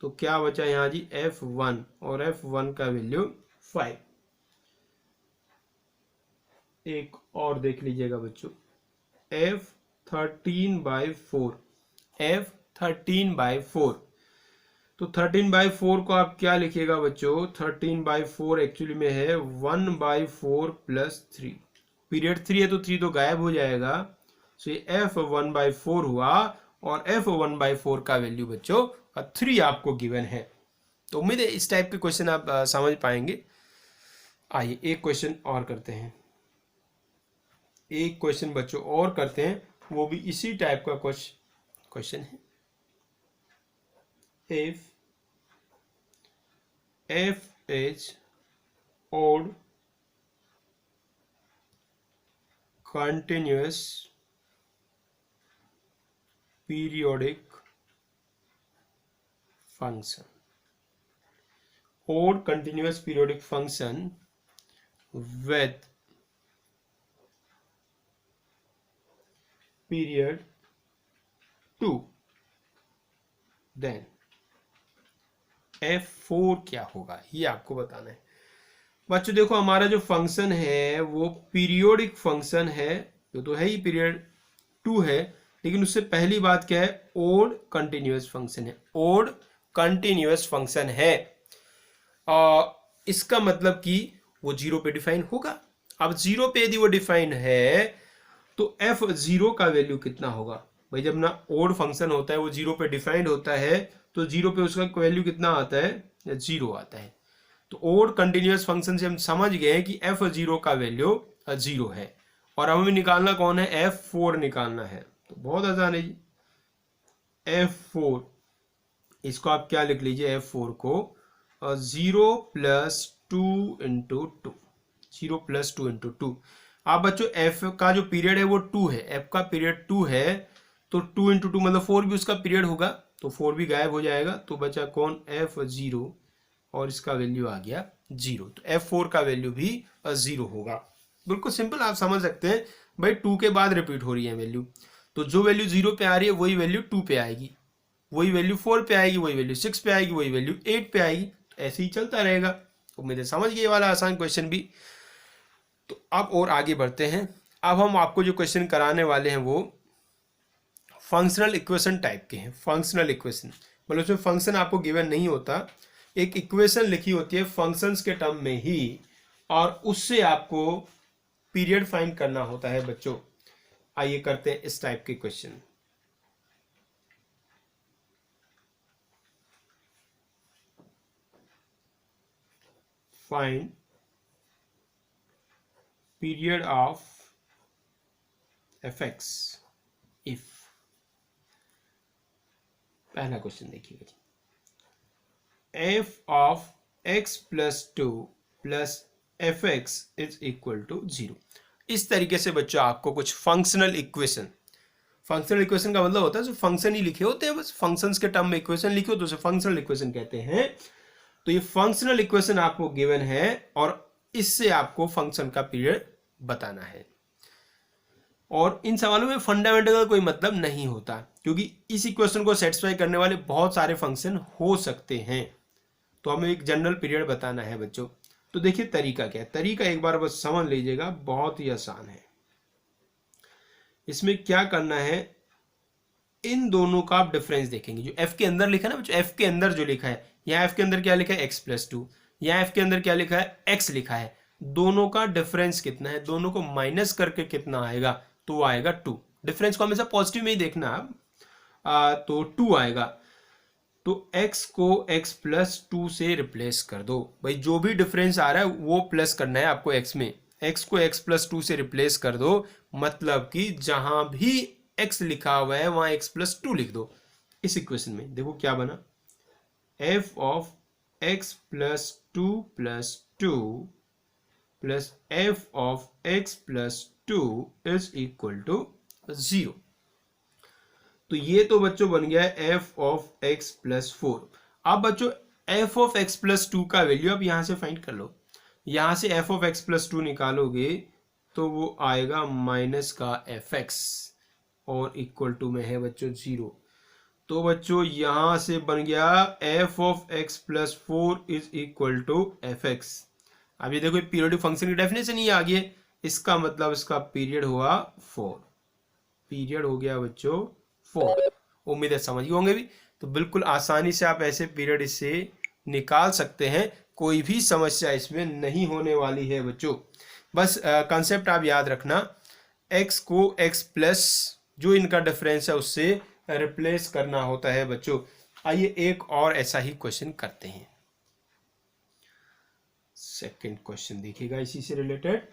तो क्या बचा यहाँ जी f1, और f1 का वैल्यू 5। एक और देख लीजिएगा बच्चों, f13/4, f13/4, तो 13/4 को आप क्या लिखिएगा बच्चों, 13/4 एक्चुअली में है 1/4 प्लस 3। पीरियड 3 है तो 3 तो गायब हो जाएगा, सो ये f1/4 हुआ और f1/4 का वैल्यू बच्चों 3 आपको गिवन है। तो उम्मीद है इस टाइप के क्वेश्चन आप समझ पाएंगे। आइए एक क्वेश्चन और करते हैं, एक क्वेश्चन बच्चों और करते हैं, वो भी इसी टाइप का क्वेश्चन है। If f is odd continuous periodic function, odd continuous periodic function with period 2, then f4 क्या होगा, ये आपको बताना है बच्चों। देखो हमारा जो फंक्शन है वो पीरियोडिक फंक्शन है, जो तो है ही पीरियड 2 है, लेकिन उससे पहली बात क्या है, ओड कंटिन्यूअस फंक्शन है, ओड कंटिन्यूअस फंक्शन है। इसका मतलब कि वो 0 पे डिफाइन होगा। अब 0 पे यदि वो डिफाइन है तो f0 का वैल्यू कितना होगा भाई, जब ना ओड फंक्शन होता है वो 0 पे डिफाइंड होता है तो 0 पे उसका वैल्यू कितना आता है, 0 आता है। तो ओड कंटिन्यूअस फंक्शन से हम समझ गए हैं कि f0 का वैल्यू 0 है, और अब हमें निकालना कौन है, f4 निकालना है। तो बहुत आसान है जी, f4 इसको आप क्या लिख लीजिए, f4 को 0 प्लस 2 इंटू 2, 0 प्लस 2 इंटू 2। आप बच्चों f का जो पीरियड है वो 2 है, f का पीरियड 2 है तो 2 इंटू 2 मतलब 4 भी उसका पीरियड होगा, तो 4 भी गायब हो जाएगा, तो बचा कौन, f0, और इसका वैल्यू आ गया 0। तो f4 का वैल्यू भी 0 होगा। बिल्कुल सिंपल, आप समझ सकते हैं भाई 2 के बाद रिपीट हो रही है वैल्यू, तो जो वैल्यू 0 पे आ रही है वही वैल्यू 2 पे आएगी, वही वैल्यू 4 पे आएगी, वही वैल्यू 6 पे आएगी, वही वैल्यू 8 पे आएगी, तो ऐसे ही चलता रहेगा। उम्मीद है समझ गए वाला आसान क्वेश्चन भी। तो अब और आगे बढ़ते हैं। अब हम आपको जो क्वेश्चन कराने वाले हैं वो फंक्शनल इक्वेशन टाइप के हैं। फंक्शनल इक्वेशन मतलब उसमें फंक्शन आपको गिवन नहीं होता, एक इक्वेशन लिखी होती है फंक्शंस के टर्म में ही, और उससे आपको पीरियड फाइंड करना होता है बच्चों। आइए करते हैं इस टाइप के question. Find period of fx if, पहला क्वेश्चन देखिएगा, f of x plus 2 plus fx is equal to 0। इस तरीके से बच्चों आपको कुछ फंक्शनल इक्वेशन, फंक्शनल इक्वेशन का मतलब होता है जो फंक्शन ही लिखे होते हैं, बस फंक्शंस के टर्म में इक्वेशन लिखे हो तो उसे फंक्शनल इक्वेशन कहते हैं। तो ये फंक्शनल इक्वेशन आपको गिवन है और इससे आपको फंक्शन का पीरियड बताना है, और इन सवालों में फंडामेंटल का कोई मतलब नहीं होता, क्योंकि इस इक्वेशन को सेटिस्फाई करने वाले बहुत सारे फंक्शन हो सकते हैं। तो हमें एक जनरल पीरियड बताना है बच्चों। तो देखिए तरीका क्या है, तरीका एक बार बस समझ लीजिएगा, बहुत ही आसान है। इसमें क्या करना है, इन दोनों का आप डिफरेंस देखेंगे। जो f के अंदर लिखा है ना बच्चों, f के अंदर जो लिखा है, यहाँ f के अंदर क्या लिखा है, x प्लस 2, यहाँ f के अंदर क्या लिखा है, x लिखा है, दोनों का डिफरेंस कितना है, दोनों को माइनस करके कितना आएगा, तो वो आएगा 2। डिफरेंस को हमेशा पॉजिटिव में ही देखना आप, तो 2 आएगा। तो x को x प्लस 2 से रिप्लेस कर दो भाई, जो भी डिफरेंस आ रहा है वो प्लस करना है आपको x में, x को x प्लस 2 से रिप्लेस कर दो, मतलब कि जहां भी x लिखा हुआ है वहां x प्लस 2 लिख दो। इस इक्वेशन में देखो क्या बना, f of x plus 2 plus 2 plus f of x plus 2 is equal to 0। तो ये तो बच्चों बन गया है f ऑफ x प्लस 4। अब बच्चों f ऑफ x प्लस 2 का वैल्यू अब यहां से फाइंड कर लो, यहां से f ऑफ x प्लस 2 निकालोगे तो वो आएगा माइनस का fx और इक्वल टू में है बच्चों 0। तो बच्चों यहां से बन गया f of x plus 4 is equal to fx। अब ये देखो पीरियोडिक फंक्शन की डेफिनेशन ही आ गई, इसका मतलब इसका पीरियड हुआ 4, पीरियड हो गया बच्चों 4। उम्मीद है समझ गए होंगे भी। तो बिल्कुल आसानी से आप ऐसे पीरियड इससे निकाल सकते हैं, कोई भी समस्या इसमें नहीं होने वाली है बच्चों। बस कंसेप्ट आप याद रखना, x को x प्लस जो इनका डिफरेंस है उससे रिप्लेस करना होता है बच्चों। आइए एक और ऐसा ही क्वेश्चन करते हैं। सेकंड क्वेश्चन देखिएगा इसी से related,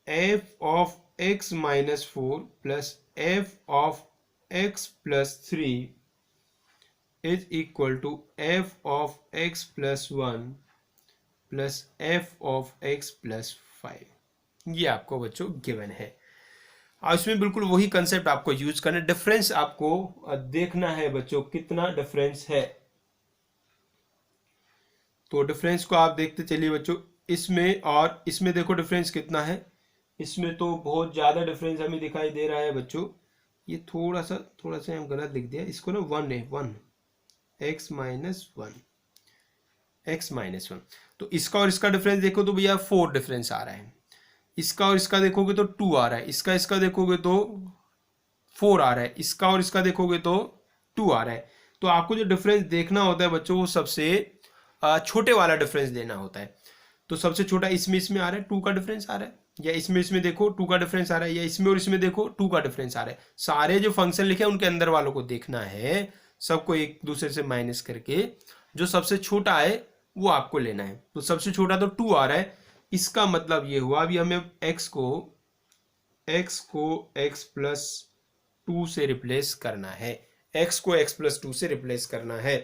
f of x minus 4 plus f of x plus 3 is equal to f of x plus 1 plus f of x plus 5। ये आपको बच्चों गिवन है। और इसमें बिल्कुल वही कंसेप्ट आपको यूज करना है, डिफरेंस आपको देखना है बच्चों कितना डिफरेंस है। तो डिफरेंस को आप देखते चलिए बच्चों, इसमें और इसमें देखो डिफरेंस कितना है। इसमें तो बहुत ज़्यादा डिफरेंस हमें दिखाई दे रहा है बच्चों। ये थोड़ा सा हम गलत लिख दिया इसको ना, 1 है, 1 x माइनस 1, एक्स माइनस 1। तो इसका और इसका डिफरेंस देखो तो भैया 4 डिफरेंस आ रहा है। इसका और इसका देखोगे तो 2 आ रहा है। इसका देखोगे तो 4 आ रहा है। इसका और इसका देखोगे तो 2 आ रहा है। तो आपको जो डिफरेंस देखना होता है बच्चों वो सबसे छोटे वाला डिफरेंस देना होता है। तो सबसे छोटा इसमें आ रहा है 2 का डिफरेंस आ रहा है, या इसमें देखो 2 का डिफरेंस आ रहा है, या इसमें और इसमें देखो 2 का डिफरेंस आ रहा है। सारे जो फंक्शन लिखे हैं उनके अंदर वालों को देखना है, सबको एक दूसरे से माइनस करके जो सबसे छोटा है वो आपको लेना है। तो सबसे छोटा तो 2 आ रहा है, इसका मतलब ये हुआ अभी हमें x को x प्लस 2 से रिप्लेस करना है। x को x प्लस 2 से रिप्लेस करना है।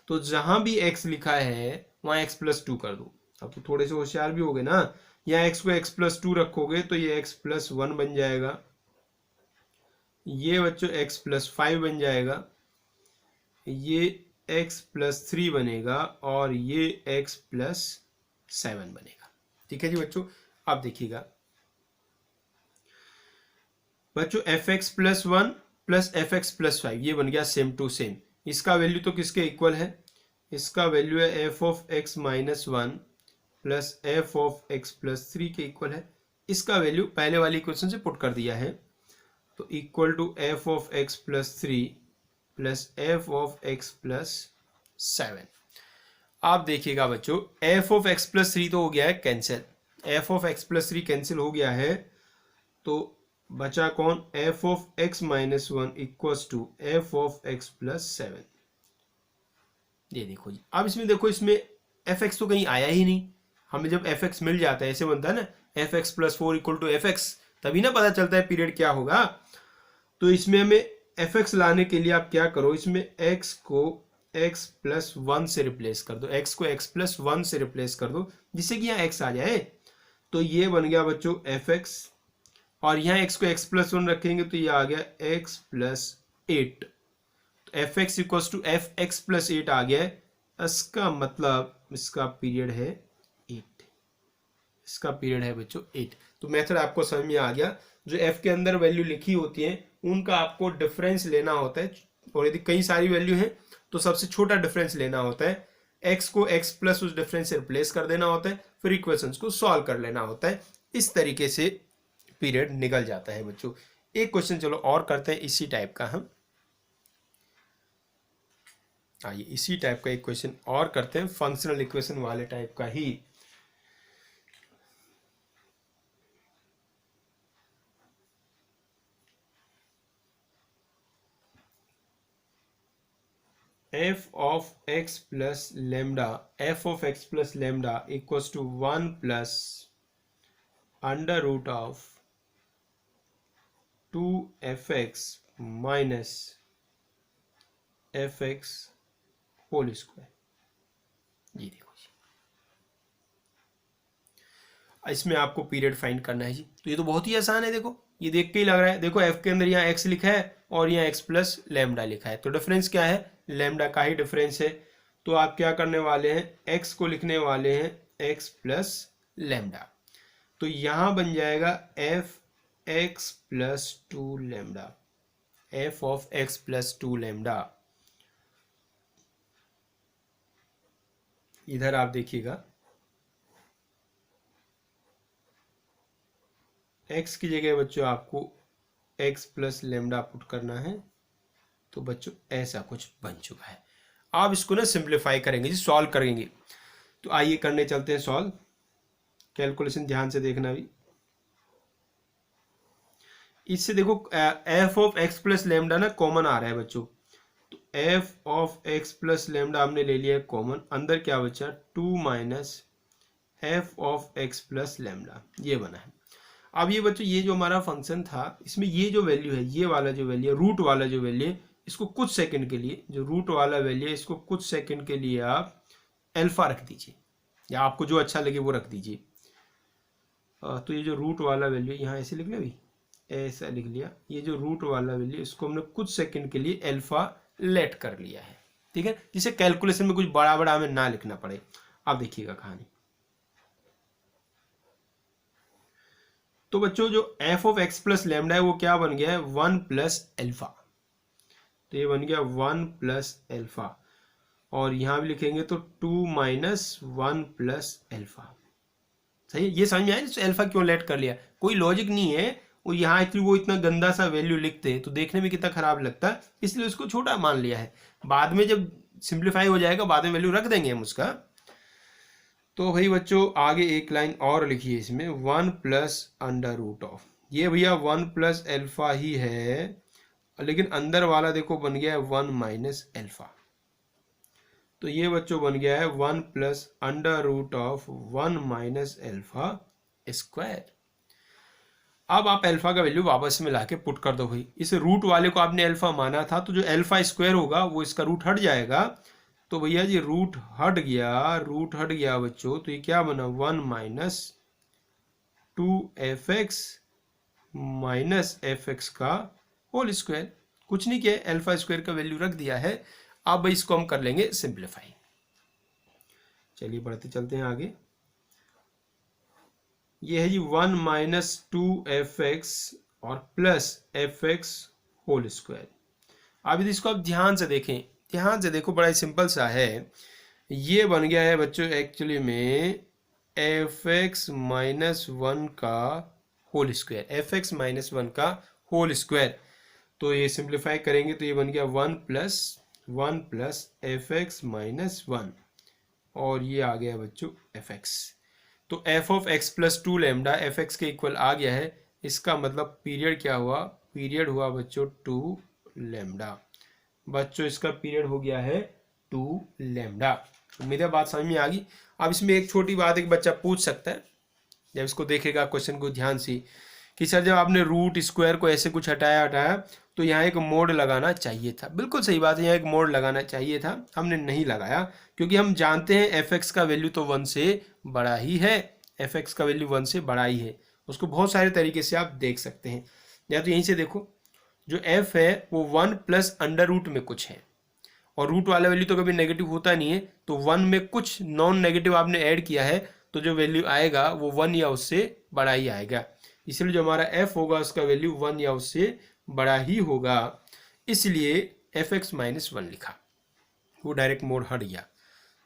तो जहां भी x लिखा है वहां x प्लस 2 कर दो। अब तो थोड़े से होशियार भी हो गए ना, यहाँ x को x प्लस 2 रखोगे तो ये x प्लस 1 बन जाएगा, ये बच्चों x प्लस 5 बन जाएगा, ये x प्लस 3 बनेगा, और ये x प्लस 7 बनेगा। ठीक है जी बच्चों। अब देखिएगा बच्चों, f x plus 1 plus F x plus 5 ये बन गया सेम टू सेम। इसका वैल्यू तो किसके इक्वल है, इसका वैल्यू है f of x minus 1 plus f of x plus 3 के इक्वल है। इसका वैल्यू पहले वाली इक्वेशन से पुट कर दिया है, तो equal to f of x plus 3 plus f of x plus 7। आप देखिएगा बच्चों, एफ ऑफ एक्स प्लस 3 तो हो गया है cancel, f of x plus 3 cancel हो गया है, तो बचा कौन, f of x minus 1 equals to f of x plus 7। ये देखो जी। अब इसमें देखो, इसमें एफ एक्स तो कहीं आया ही नहीं। हमें जब एफ एक्स मिल जाता है, ऐसे बनता है ना, f x plus 4 equal to f x, तभी ना पता चलता है पीरियड क्या होगा। तो इसमें हमें एफ एक्स लाने के लिए आप क्या करो, इसमें एक्स को एक्स प्लस 1 से रिप्लेस कर दो, एक्स को एक्स प्लस 1 से रिप्लेस कर दो, जिससे कि यहाँ एक्स आ जाए। तो ये बन गया बच्चों एफ एक्स, और यहाँ x को x प्लस 1 रखेंगे तो ये आ गया x प्लस 8। तो f x equals to f x plus 8 आ गया है। इसका मतलब इसका पीरियड है 8, इसका पीरियड है बच्चों 8। तो मेथड आपको समझ में आ गया। जो f के अंदर वैल्यू लिखी होती है उनका आपको डिफरेंस लेना होता है, और यदि कई सारी वैल्यू है तो सबसे छोटा डिफरेंस लेना होता है, x को x प्लस उस डिफरेंस से रिप्लेस कर देना होता है, फिर इक्वेशंस को सॉल्व कर लेना होता है। इस तरीके से पीरियड निकल जाता है बच्चों। एक क्वेश्चन चलो और करते हैं इसी टाइप का हम, आइए इसी टाइप का एक क्वेश्चन और करते हैं, फंक्शनल इक्वेशन वाले टाइप का ही। F of x plus lambda, f of x plus lambda equals to 1 plus under root of 2fx minus f x whole square. ये देखो जी, इसमें आपको पीरियड फाइंड करना है जी। तो ये तो बहुत ही आसान है, देखो ये देख के ही लग रहा है। देखो f के अंदर यहाँ x लिखा है और यहाँ x प्लस लेमडा लिखा है, तो डिफरेंस क्या है, लेमडा का ही डिफरेंस है। तो आप क्या करने वाले हैं, x को लिखने वाले हैं x प्लस लेमडा। तो यहाँ बन जाएगा F x plus 2 lambda, f of x plus 2 lambda. इधर आप देखिएगा, x की जगह बच्चों आपको x प्लस लेमडा पुट करना है, तो बच्चों ऐसा कुछ बन चुका है। आप इसको ना सिंप्लीफाई करेंगे जी, सॉल्व करेंगे। तो आइए करने चलते हैं सॉल्व। कैलकुलेशन ध्यान से देखना भी। इससे देखो F of x plus lambda ना कॉमन आ रहा है बच्चों। तो f of x plus lambda हमने ले लिया कॉमन, अंदर क्या बचा 2 minus F of x plus lambda, ये बना है। अब ये बच्चों ये जो हमारा फंक्शन था, इसमें ये जो वैल्यू है, ये वाला जो वैल्यू है, रूट वाला जो वैल्यू है, इसको कुछ सेकंड के लिए, जो रूट वाला वैल्यू है इसको कुछ सेकंड के लिए आप अल्फा रख दीजिए, या आपको जो अच्छा लगे वो रख दीजिए। तो ये जो रूट वाला वैल्यू है यहाँ ऐसे लिख लिया, अभी ऐसा लिख लिया। ये जो रूट वाला वैल्यू इसको हमने कुछ सेकंड के लिए अल्फा लेट कर लिया है, ठीक है, जिससे कैलकुलेशन में कुछ बड़ा बड़ा हमें ना लिखना पड़े। अब देखिएगा कहानी। तो बच्चों जो F of x plus lambda है वो क्या बन गया है 1 प्लस एल्फा। तो ये बन गया 1 प्लस एल्फा, और यहां भी लिखेंगे तो 2 माइनस 1 प्लस एल्फा। सही है, ये समझ में आया एल्फा क्यों लेट कर लिया, कोई लॉजिक नहीं है। वो यहाँ एक्चुअली वो इतना गंदा सा वैल्यू लिखते हैं तो देखने में कितना खराब लगता है, इसलिए उसको छोटा मान लिया है। बाद में जब सिंप्लीफाई हो जाएगा बाद में वैल्यू रख देंगे हम उसका। तो भाई बच्चों आगे एक लाइन और लिखिए इसमें, 1 प्लस अंडर रूट ऑफ, ये भैया 1 प्लस एल्फा ही है, लेकिन अंदर वाला देखो बन गया है 1 माइनस एल्फा। तो ये बच्चों बन गया है 1 plus under root of 1 minus alpha square. अब आप एल्फा का वैल्यू वापस में लाके पुट कर दो भाई। इस रूट वाले को आपने एल्फा माना था, तो जो एल्फा स्क्वायर होगा वो इसका रूट हट जाएगा। तो भैया जी रूट हट गया बच्चों, तो ये क्या बना 1 माइनस 2f(x) माइनस f(x) का होल स्क्वायर। कुछ नहीं किया, एल्फा स्क्वायर का वैल्यू रख दिया है। अब भाई इसको हम कर लेंगे सिंप्लीफाई। चलिए बढ़ते चलते हैं आगे। ये है जी 1 माइनस 2f(x) और प्लस f(x) होल स्क्वायर। अब इसको आप ध्यान से देखें, ध्यान से देखो, बड़ा ही सिंपल सा है। ये बन गया है बच्चों एक्चुअली में f(x) माइनस 1 का होल स्क्वायर, f(x) माइनस 1 का होल स्क्वायर। तो ये सिंप्लीफाई करेंगे तो ये बन गया 1 प्लस f(x) माइनस 1, और ये आ गया बच्चों f(x). तो f of x plus 2 lambda f(x) के इक्वल आ गया है। इसका मतलब पीरियड क्या हुआ, पीरियड हुआ बच्चों 2 लेमडा। बच्चों इसका पीरियड हो गया है 2 लेमडा। उम्मीद है बात समझ में आ गई। अब इसमें एक छोटी बात एक बच्चा पूछ सकता है जब इसको देखेगा क्वेश्चन को ध्यान से, कि सर जब आपने रूट स्क्वायर को ऐसे कुछ हटाया तो यहाँ एक मोड लगाना चाहिए था। बिल्कुल सही बात है, यहाँ एक मोड लगाना चाहिए था, हमने नहीं लगाया, क्योंकि हम जानते हैं f(x) का वैल्यू तो 1 से बड़ा ही है। f(x) का वैल्यू 1 से बड़ा ही है। उसको बहुत सारे तरीके से आप देख सकते हैं। या तो यहीं से देखो, जो f है वो 1 प्लस अंडर रूट में कुछ है, और रूट वाला वैल्यू तो कभी नेगेटिव होता नहीं है, तो 1 में कुछ नॉन नेगेटिव आपने ऐड किया है, तो जो वैल्यू आएगा वो 1 या उससे बड़ा ही आएगा। इसलिए जो हमारा f होगा उसका वैल्यू 1 या उससे बड़ा ही होगा, इसलिए f(x) माइनस 1 लिखा, वो डायरेक्ट मोड हट गया।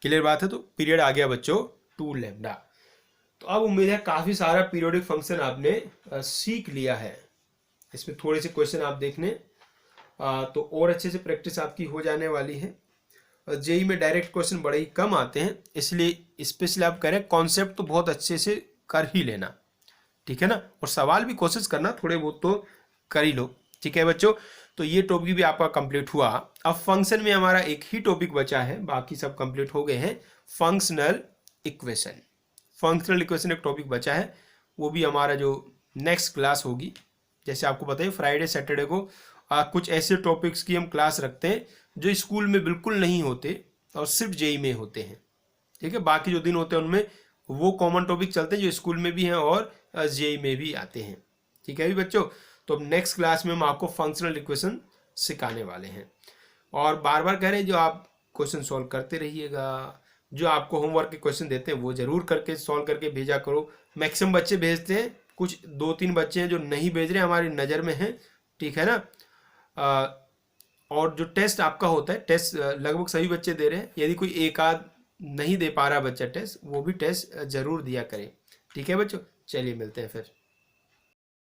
क्लियर बात है। तो पीरियड आ गया बच्चों 2 लेमडा। तो अब उम्मीद है काफ़ी सारा पीरियोडिक फंक्शन आपने सीख लिया है। इसमें थोड़े से क्वेश्चन आप देखने तो और अच्छे से प्रैक्टिस आपकी हो जाने वाली है। जेई में डायरेक्ट क्वेश्चन बड़े ही कम आते हैं, इसलिए स्पेशली आप करें कॉन्सेप्ट तो बहुत अच्छे से कर ही लेना, ठीक है ना, और सवाल भी कोशिश करना थोड़े बहुत तो कर ही लो, ठीक है बच्चों। तो ये टॉपिक भी आपका कंप्लीट हुआ। अब फंक्शन में हमारा एक ही टॉपिक बचा है, बाकी सब कंप्लीट हो गए हैं। फंक्शनल इक्वेशन, फंक्शनल इक्वेशन एक टॉपिक बचा है, वो भी हमारा जो नेक्स्ट क्लास होगी। जैसे आपको पता है फ्राइडे सैटरडे को कुछ ऐसे टॉपिक्स की हम क्लास रखते हैं जो स्कूल में बिल्कुल नहीं होते और सिर्फ जेई में होते हैं, ठीक है। बाकी जो दिन होते हैं उनमें वो कॉमन टॉपिक चलते हैं जो स्कूल में भी हैं और जेई में भी आते हैं, ठीक है भी बच्चों। तो अब नेक्स्ट क्लास में हम आपको फंक्शनल इक्वेशन सिखाने वाले हैं। और बार बार कह रहे हैं जो आप क्वेश्चन सॉल्व करते रहिएगा, जो आपको होमवर्क के क्वेश्चन देते हैं वो जरूर करके सॉल्व करके भेजा करो। मैक्सिमम बच्चे भेजते हैं, कुछ 2-3 बच्चे हैं जो नहीं भेज रहे, हमारी नज़र में हैं, ठीक है ना। और जो टेस्ट आपका होता है, टेस्ट लगभग सभी बच्चे दे रहे हैं। यदि कोई एक आध नहीं दे पा रहा बच्चा टेस्ट, वो भी टेस्ट जरूर दिया करें, ठीक है बच्चों। चलिए मिलते हैं फिर।